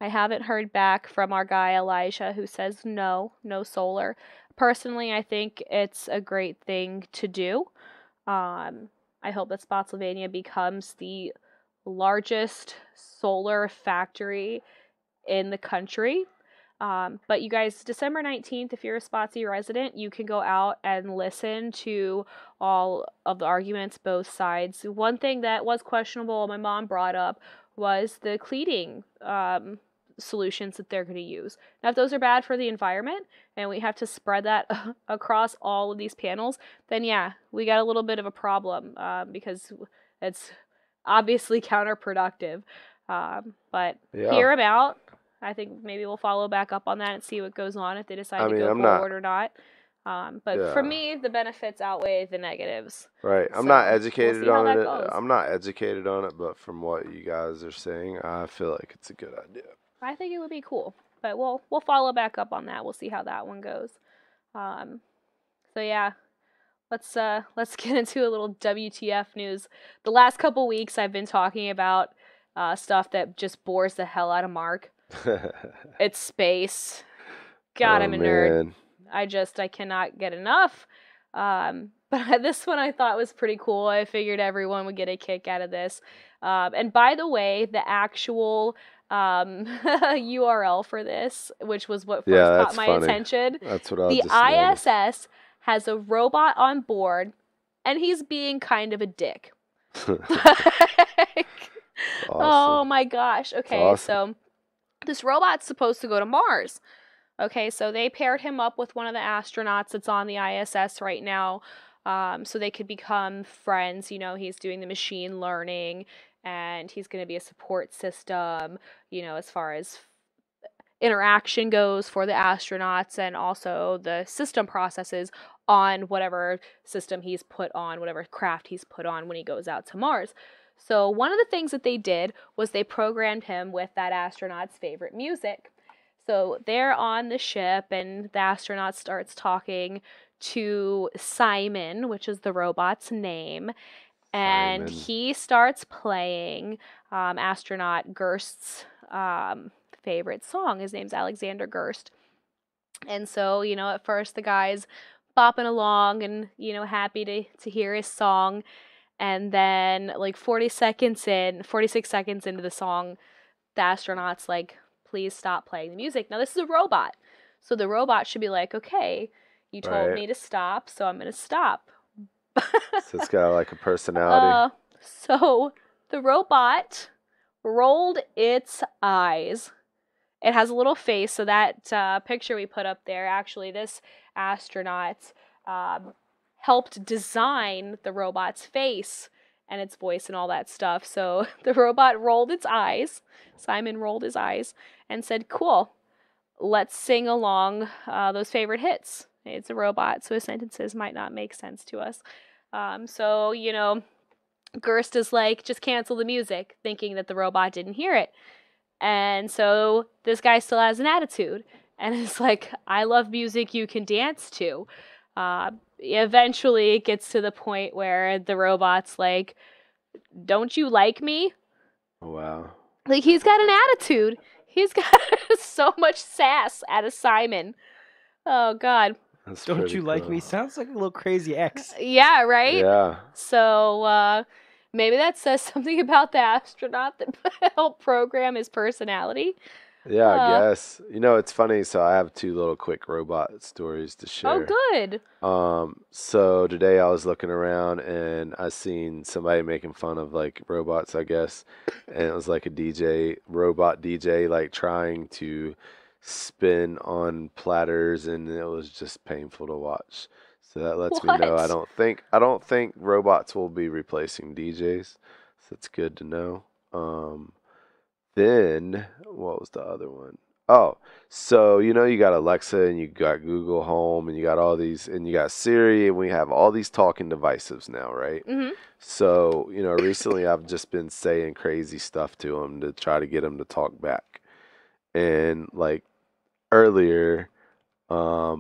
I haven't heard back from our guy Elijah, who says no solar. Personally, I think it's a great thing to do. I hope that Spotsylvania becomes the largest solar factory in the country. But you guys, December 19th, if you're a Spotsy resident, you can go out and listen to all of the arguments, both sides. One thing that was questionable, my mom brought up, was the cleaning solutions that they're going to use. Now, if those are bad for the environment and we have to spread that across all of these panels, then yeah, we got a little bit of a problem because it's obviously counterproductive. But Yeah. hear them out. I think maybe we'll follow back up on that and see what goes on if they decide I to mean, go I'm not- forward or not. But for Yeah. me, the benefits outweigh the negatives. Right. I'm So, not we'll educated see how on that it. goes. I'm not educated on it, but from what you guys are saying, I feel like it's a good idea. I think it would be cool, but we'll follow back up on that. We'll see how that one goes. So yeah, let's get into a little WTF news. The last couple weeks, I've been talking about stuff that just bores the hell out of Mark. It's space. God, Oh, I'm a nerd. man. I cannot get enough. But this one I thought was pretty cool. I figured everyone would get a kick out of this. And by the way, the actual URL for this, which was what first Yeah, caught that's my funny. attention, That's what I the just noticed. ISS has a robot on board, and he's being kind of a dick. Oh Awesome. my gosh. Okay, awesome. so this robot's supposed to go to Mars. Okay, so they paired him up with one of the astronauts that's on the ISS right now, so they could become friends. You know, he's doing the machine learning, and he's going to be a support system, you know, as far as interaction goes for the astronauts, and also the system processes on whatever system he's put on, whatever craft he's put on when he goes out to Mars. So one of the things that they did was they programmed him with that astronaut's favorite music. So they're on the ship, and the astronaut starts talking to Simon, which is the robot's name, and Simon. he starts playing astronaut Gerst's favorite song. His name's Alexander Gerst. And so, you know, at first the guy's bopping along and, you know, happy to hear his song. And then like 46 seconds into the song, the astronaut's like, please stop playing the music. Now this is a robot. So the robot should be like, okay, you told Right. me to stop, so I'm going to stop. So it's got like a personality. So the robot rolled its eyes. It has a little face, so that picture we put up there, actually this astronaut helped design the robot's face and its voice and all that stuff. So the robot rolled its eyes. Simon rolled his eyes and said, cool, let's sing along those favorite hits. It's a robot, so his sentences might not make sense to us. So, you know, Gerst is like, just cancel the music, thinking that the robot didn't hear it. And so this guy still has an attitude and is like, I love music you can dance to. Eventually it gets to the point where the robot's like, don't you like me? Wow. Like, he's got an attitude. He's got so much sass out of Simon. Oh, God. That's Don't pretty you like cool. me? Sounds like a little crazy ex. Yeah, right? Yeah. So, maybe that says something about the astronaut that helped program his personality. Yeah, I guess. You know, it's funny. So I have two little quick robot stories to share. Oh, good. So today I was looking around and I seen somebody making fun of like robots, I guess. And it was like a robot DJ, like trying to spin on platters, and it was just painful to watch. So that lets me know What? I don't think robots will be replacing DJs. So it's good to know. Then what was the other one? Oh, so you know you got Alexa and you got Google Home and you got all these and you got Siri, and we have all these talking devices now, right? Mm-hmm. So, you know, recently I've just been saying crazy stuff to them to try to get them to talk back. And like earlier, I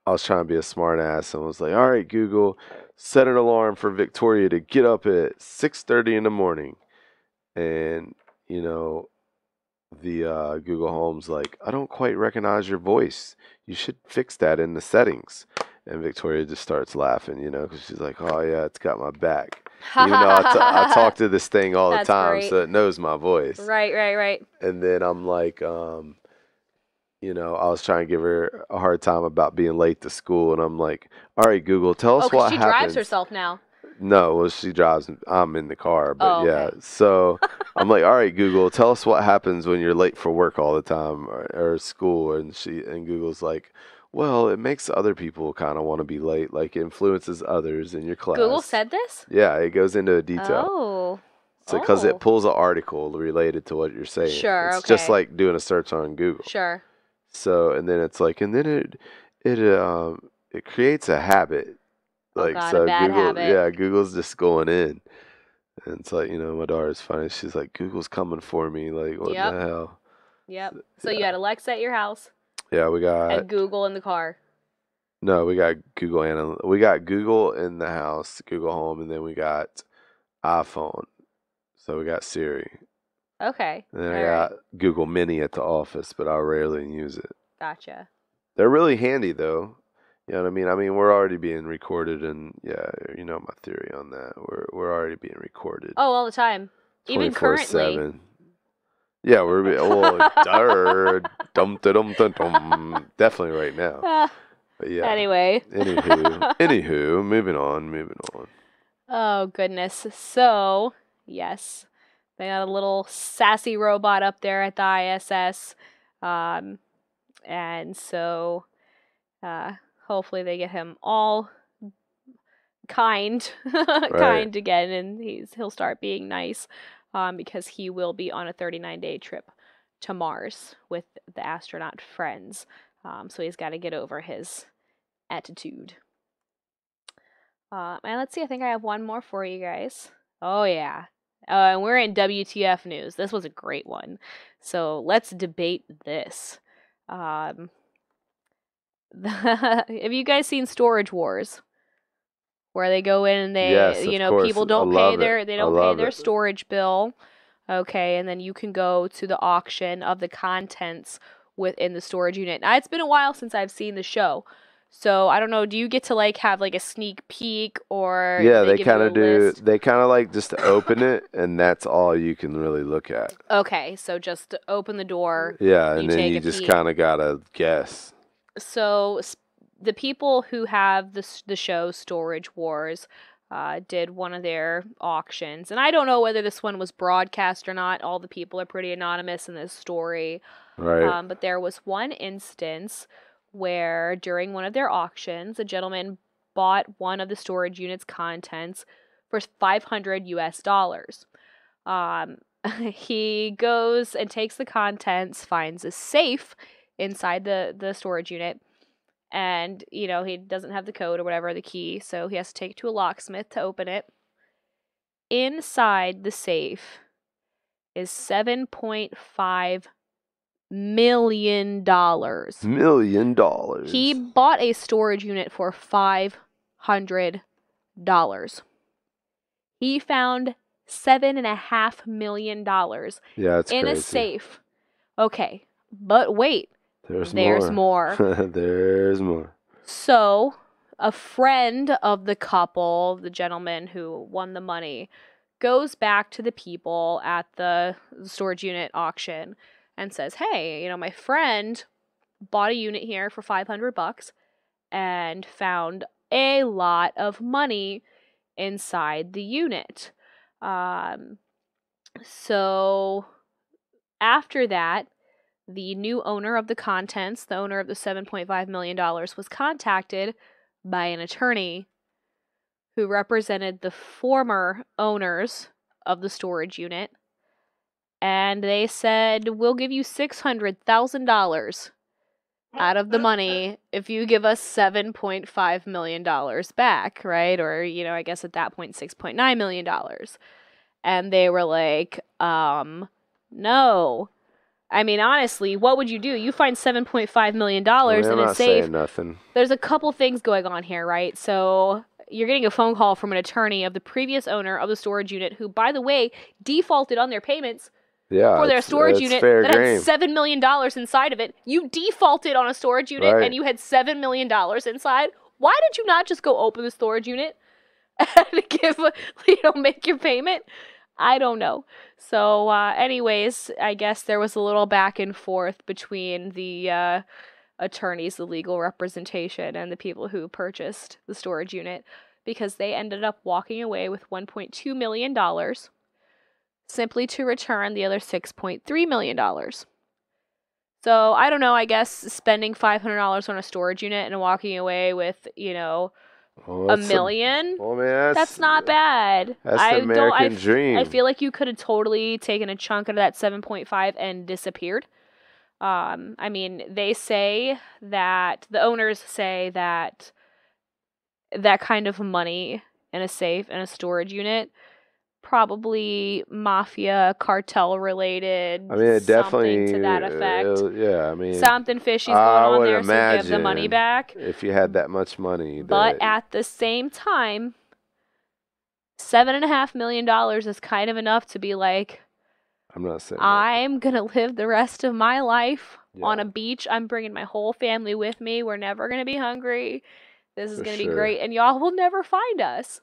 was trying to be a smart ass and was like, all right, Google, set an alarm for Victoria to get up at 6:30 in the morning. And, you know, the Google Home's like, I don't quite recognize your voice. You should fix that in the settings. And Victoria just starts laughing, you know, because she's like, oh, yeah, it's got my back. Even though I talk to this thing all the That's time, great. so it knows my voice. Right. And then I'm like, you know, I was trying to give her a hard time about being late to school. And I'm like, all right, Google, tell us Oh, because what she happens. drives herself now. No, well, she drives. I'm in the car, but Oh, yeah. okay. So I'm like, all right, Google, tell us what happens when you're late for work all the time or school. And Google's like, well, it makes other people kind of want to be late, like influences others in your class. Google said this? Yeah, it goes into detail. Oh. So because Oh. it pulls an article related to what you're saying. Sure, It's just okay. like doing a search on Google. Sure. So, and then it's like, and then it it creates a habit. Oh Like, God, a so bad Google, habit. yeah, Google's just going in. And it's like, my daughter's funny. She's like, Google's coming for me. Like, what Yep. the hell? Yep. So you had Alexa at your house Yeah, we got and Google in the car. no, we got we got Google in the house, Google Home, and then we got iPhone. So we got Siri. Okay. And then I All right. got Google Mini at the office, but I rarely use it. Gotcha. They're really handy though. You know what I mean? I mean, we're already being recorded, and yeah, you know my theory on that. We're already being recorded. Oh, all the time. Even currently. 24/7. Yeah, definitely right now. Ah, But yeah. Anyway. Anywho, moving on. Oh, goodness. So, yes. They got a little sassy robot up there at the ISS. And so, hopefully they get him all kind again, and he'll start being nice, because he will be on a 39-day trip to Mars with the astronaut friends. So he's got to get over his attitude. And let's see, I think I have one more for you guys. Oh yeah. And we're in WTF news. This was a great one. So let's debate this. Have you guys seen Storage Wars? Where they go in and they, Yes, of course. people don't I pay love their it. they I don't pay love their it. storage bill. Okay, and then you can go to the auction of the contents within the storage unit. Now, it's been a while since I've seen the show. So, I don't know, do you get to have a sneak peek, or Yeah, they they give you kind a of do. list? They kind of like just open it, and that's all you can really look at. Okay, so just open the door. Yeah, You and then take you a just peek. kind of gotta guess. So the people who have the show Storage Wars did one of their auctions, and I don't know whether this one was broadcast or not. All the people are pretty anonymous in this story, Right. but there was one instance where during one of their auctions, a gentleman bought one of the storage unit's contents for $500. He goes and takes the contents, finds a safe inside the storage unit, and he doesn't have the code or whatever, the key, so he has to take it to a locksmith to open it. Inside the safe is $7.5 million. $1 million. He bought a storage unit for $500. He found $7.5 million Yeah, it's in crazy. a safe. Okay, but wait. There's more. There's more. So, a friend of the couple, the gentleman who won the money, goes back to the people at the storage unit auction and says, "Hey, my friend bought a unit here for $500 and found a lot of money inside the unit." So after that, the new owner of the contents, the owner of the $7.5 million, was contacted by an attorney who represented the former owners of the storage unit. And they said, "We'll give you $600,000 out of the money if you give us $7.5 million back," right? Or, I guess at that point, $6.9 million. And they were like, no. I mean, honestly, what would you do? You find $7.5 million I'm in a not safe. saying nothing. There's a couple things going on here, right? So you're getting a phone call from an attorney of the previous owner of the storage unit, who, by the way, defaulted on their payments Yeah, for their it's- storage it's unit fair that game. had $7 million inside of it. You defaulted on a storage unit Right. and you had $7 million inside. Why did you not just go open the storage unit and make your payment? I don't know. So, anyways, I guess there was a little back and forth between the attorneys, the legal representation, and the people who purchased the storage unit, because they ended up walking away with $1.2 million simply to return the other $6.3 million. So, I don't know, I guess spending $500 on a storage unit and walking away with, Well, $1 that's million. Well, man, That's not bad. That's the American dream. I feel like you could have totally taken a chunk out of that 7.5 and disappeared. I mean, they say that the owners say that that kind of money in a safe in a storage unit, probably mafia, cartel related, I mean, it definitely, something to that effect. yeah, I mean, Something fishy's I going on would there, so give the money imagine back. if you had that much money. But that, at the same time, $7.5 million is kind of enough to be like, I'm not saying I'm gonna live the rest of my life on Yeah. a beach. I'm bringing my whole family with me. We're never gonna be hungry. This is For gonna be sure. great, and y'all will never find us.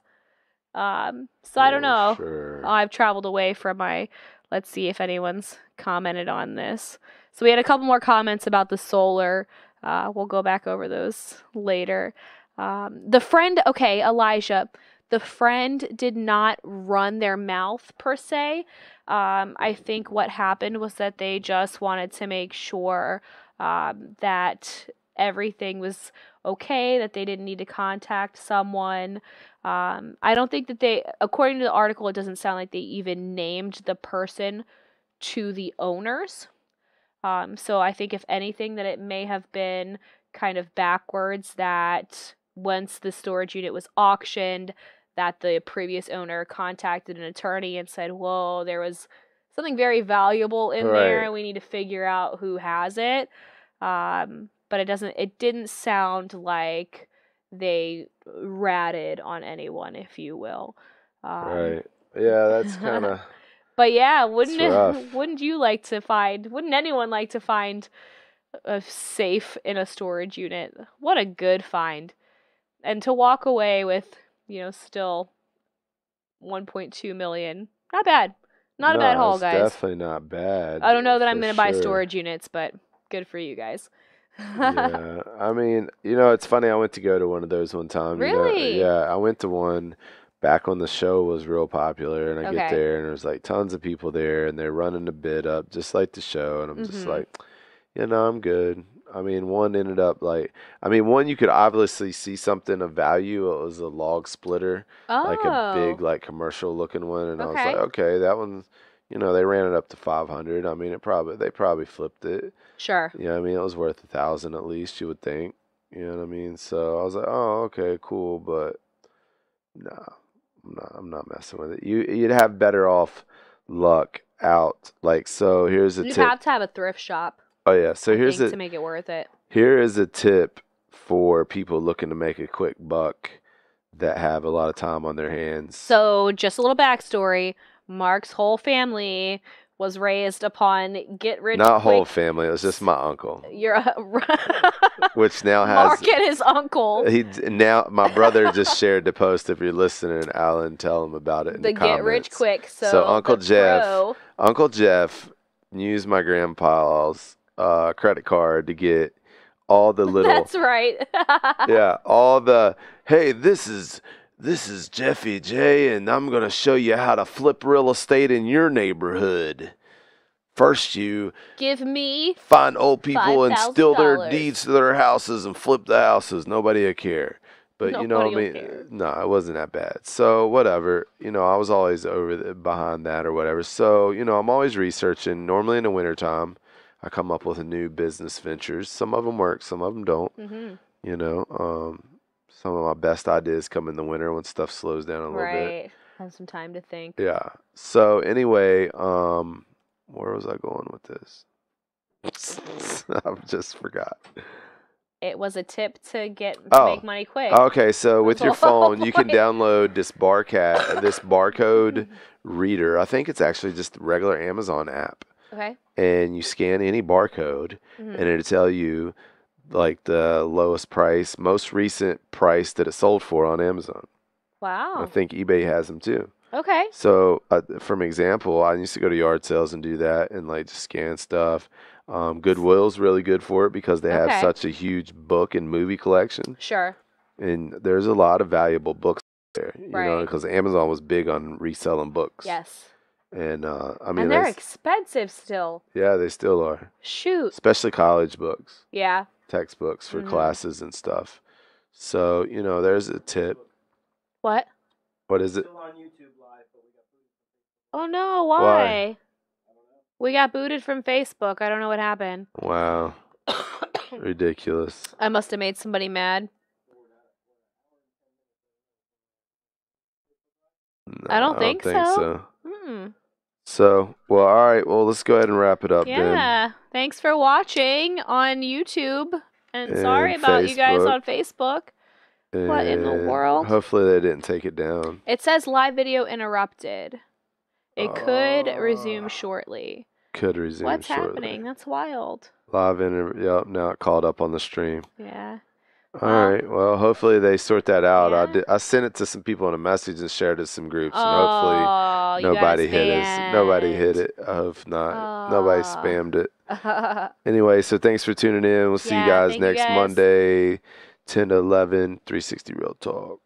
So I don't know. Sure. I've traveled away from my. Let's see if anyone's commented on this. So we had a couple more comments about the solar. We'll go back over those later. The friend, okay, Elijah. The friend did not run their mouth per se. I think what happened was that they just wanted to make sure that everything was okay, that they didn't need to contact someone. I don't think that they, according to the article, it doesn't sound like they even named the person to the owners. So I think if anything, that it may have been kind of backwards, that once the storage unit was auctioned, that the previous owner contacted an attorney and said, whoa, there was something very valuable in there Right. and we need to figure out who has it. But it didn't sound like they ratted on anyone, if you will. Right. Yeah, that's kind of. But yeah, rough. wouldn't anyone like to find a safe in a storage unit? What a good find. And to walk away with, still 1.2 million. Not bad. Not a bad haul, it's guys. Definitely not bad. I don't know that I'm for going to buy sure. storage units, but good for you guys. Yeah, I mean, it's funny. I went to go to one of those one time. Really? Yeah, I went to one back when the show was real popular, and I get Okay. there, and there's like tons of people there, and they're running the bid up just like the show, and I'm just Mhm. like, I'm good. I mean, one ended up one you could obviously see something of value. It was a log splitter, like a big, Oh, like commercial looking one, and I was Okay. like, okay, that one's, they ran it up to 500. I mean, they probably flipped it. sure. Yeah, I mean, it was worth 1,000 at least, you would think. You know what I mean? So I was like, oh, okay, cool, but nah, I'm not messing with it. You'd have better off luck out. Like, so here's a You'd tip. have to have a thrift shop, Oh yeah, so I here's think, to make it worth it. here is a tip for people looking to make a quick buck that have a lot of time on their hands. So, just a little backstory. Mark's whole family was raised upon get rich Not whole quick. family, it was just my uncle, You're which now has Mark and his uncle. now my brother just shared the post. If you're listening, Alan, tell him about it in The the get comments. rich quick. So, So Uncle the Jeff- pro- Uncle Jeff used my grandpa's credit card to get all the little That's right. yeah, all the hey, this is Jeffy J, and I'm gonna show you how to flip real estate in your neighborhood. First, you Give me find old people and steal their $5,000. deeds to their houses and flip the houses. Nobody will care. But you know what I Nobody will mean? care. No, it wasn't that bad. So whatever. I was always behind that or whatever. So, I'm always researching. Normally in the wintertime, I come up with new business ventures. Some of them work, some of them don't. Mm-hmm. Some of my best ideas come in the winter when stuff slows down a little bit. Right. Have some time to think. Yeah. So anyway, where was I going with this? I just forgot. It was a tip to Oh. make money quick. Okay, so with That's your the whole phone, you can point. download this barcode reader. I think it's actually just a regular Amazon app, Okay. and you scan any barcode, Mhm. and it'll tell you like the lowest price, most recent price that it sold for on Amazon. I Wow. think eBay has them too. Okay. So, from example, I used to go to yard sales and do that and like just scan stuff. Goodwill's really good for it because they have Okay. such a huge book and movie collection, Sure. and there's a lot of valuable books there. Right. Because Amazon was big on reselling books. Yes. And I mean, And they're expensive still. yeah, they still are, Shoot. especially college books, Yeah. textbooks for Mhm. classes and stuff. So there's a tip. What? What is it? Oh no, why? We got booted from Facebook. I don't know what happened. Wow, ridiculous. I must have made somebody mad. I don't I think don't think so. so. Mm. So, well, all right. Well, let's go ahead and wrap it up then. Yeah. Thanks for watching on YouTube. And sorry And about you guys Facebook. on Facebook. What in the And world? Hopefully they didn't take it down. It says live video interrupted. It could resume Oh. shortly. Could resume What's shortly. happening? That's wild. Live interview. Yep, now it called up on the stream. Yeah. All Wow. right. Well, hopefully they sort that out. Yeah. I sent it to some people in a message and shared it to some groups, and Oh, hopefully you nobody guys hit us. Nobody hit banned. it. I hope not. Nobody Aw. spammed it. Anyway, so thanks for tuning in. We'll see you Yeah, guys thank you next guys. Monday, 10 to 11, 360 Real Talk.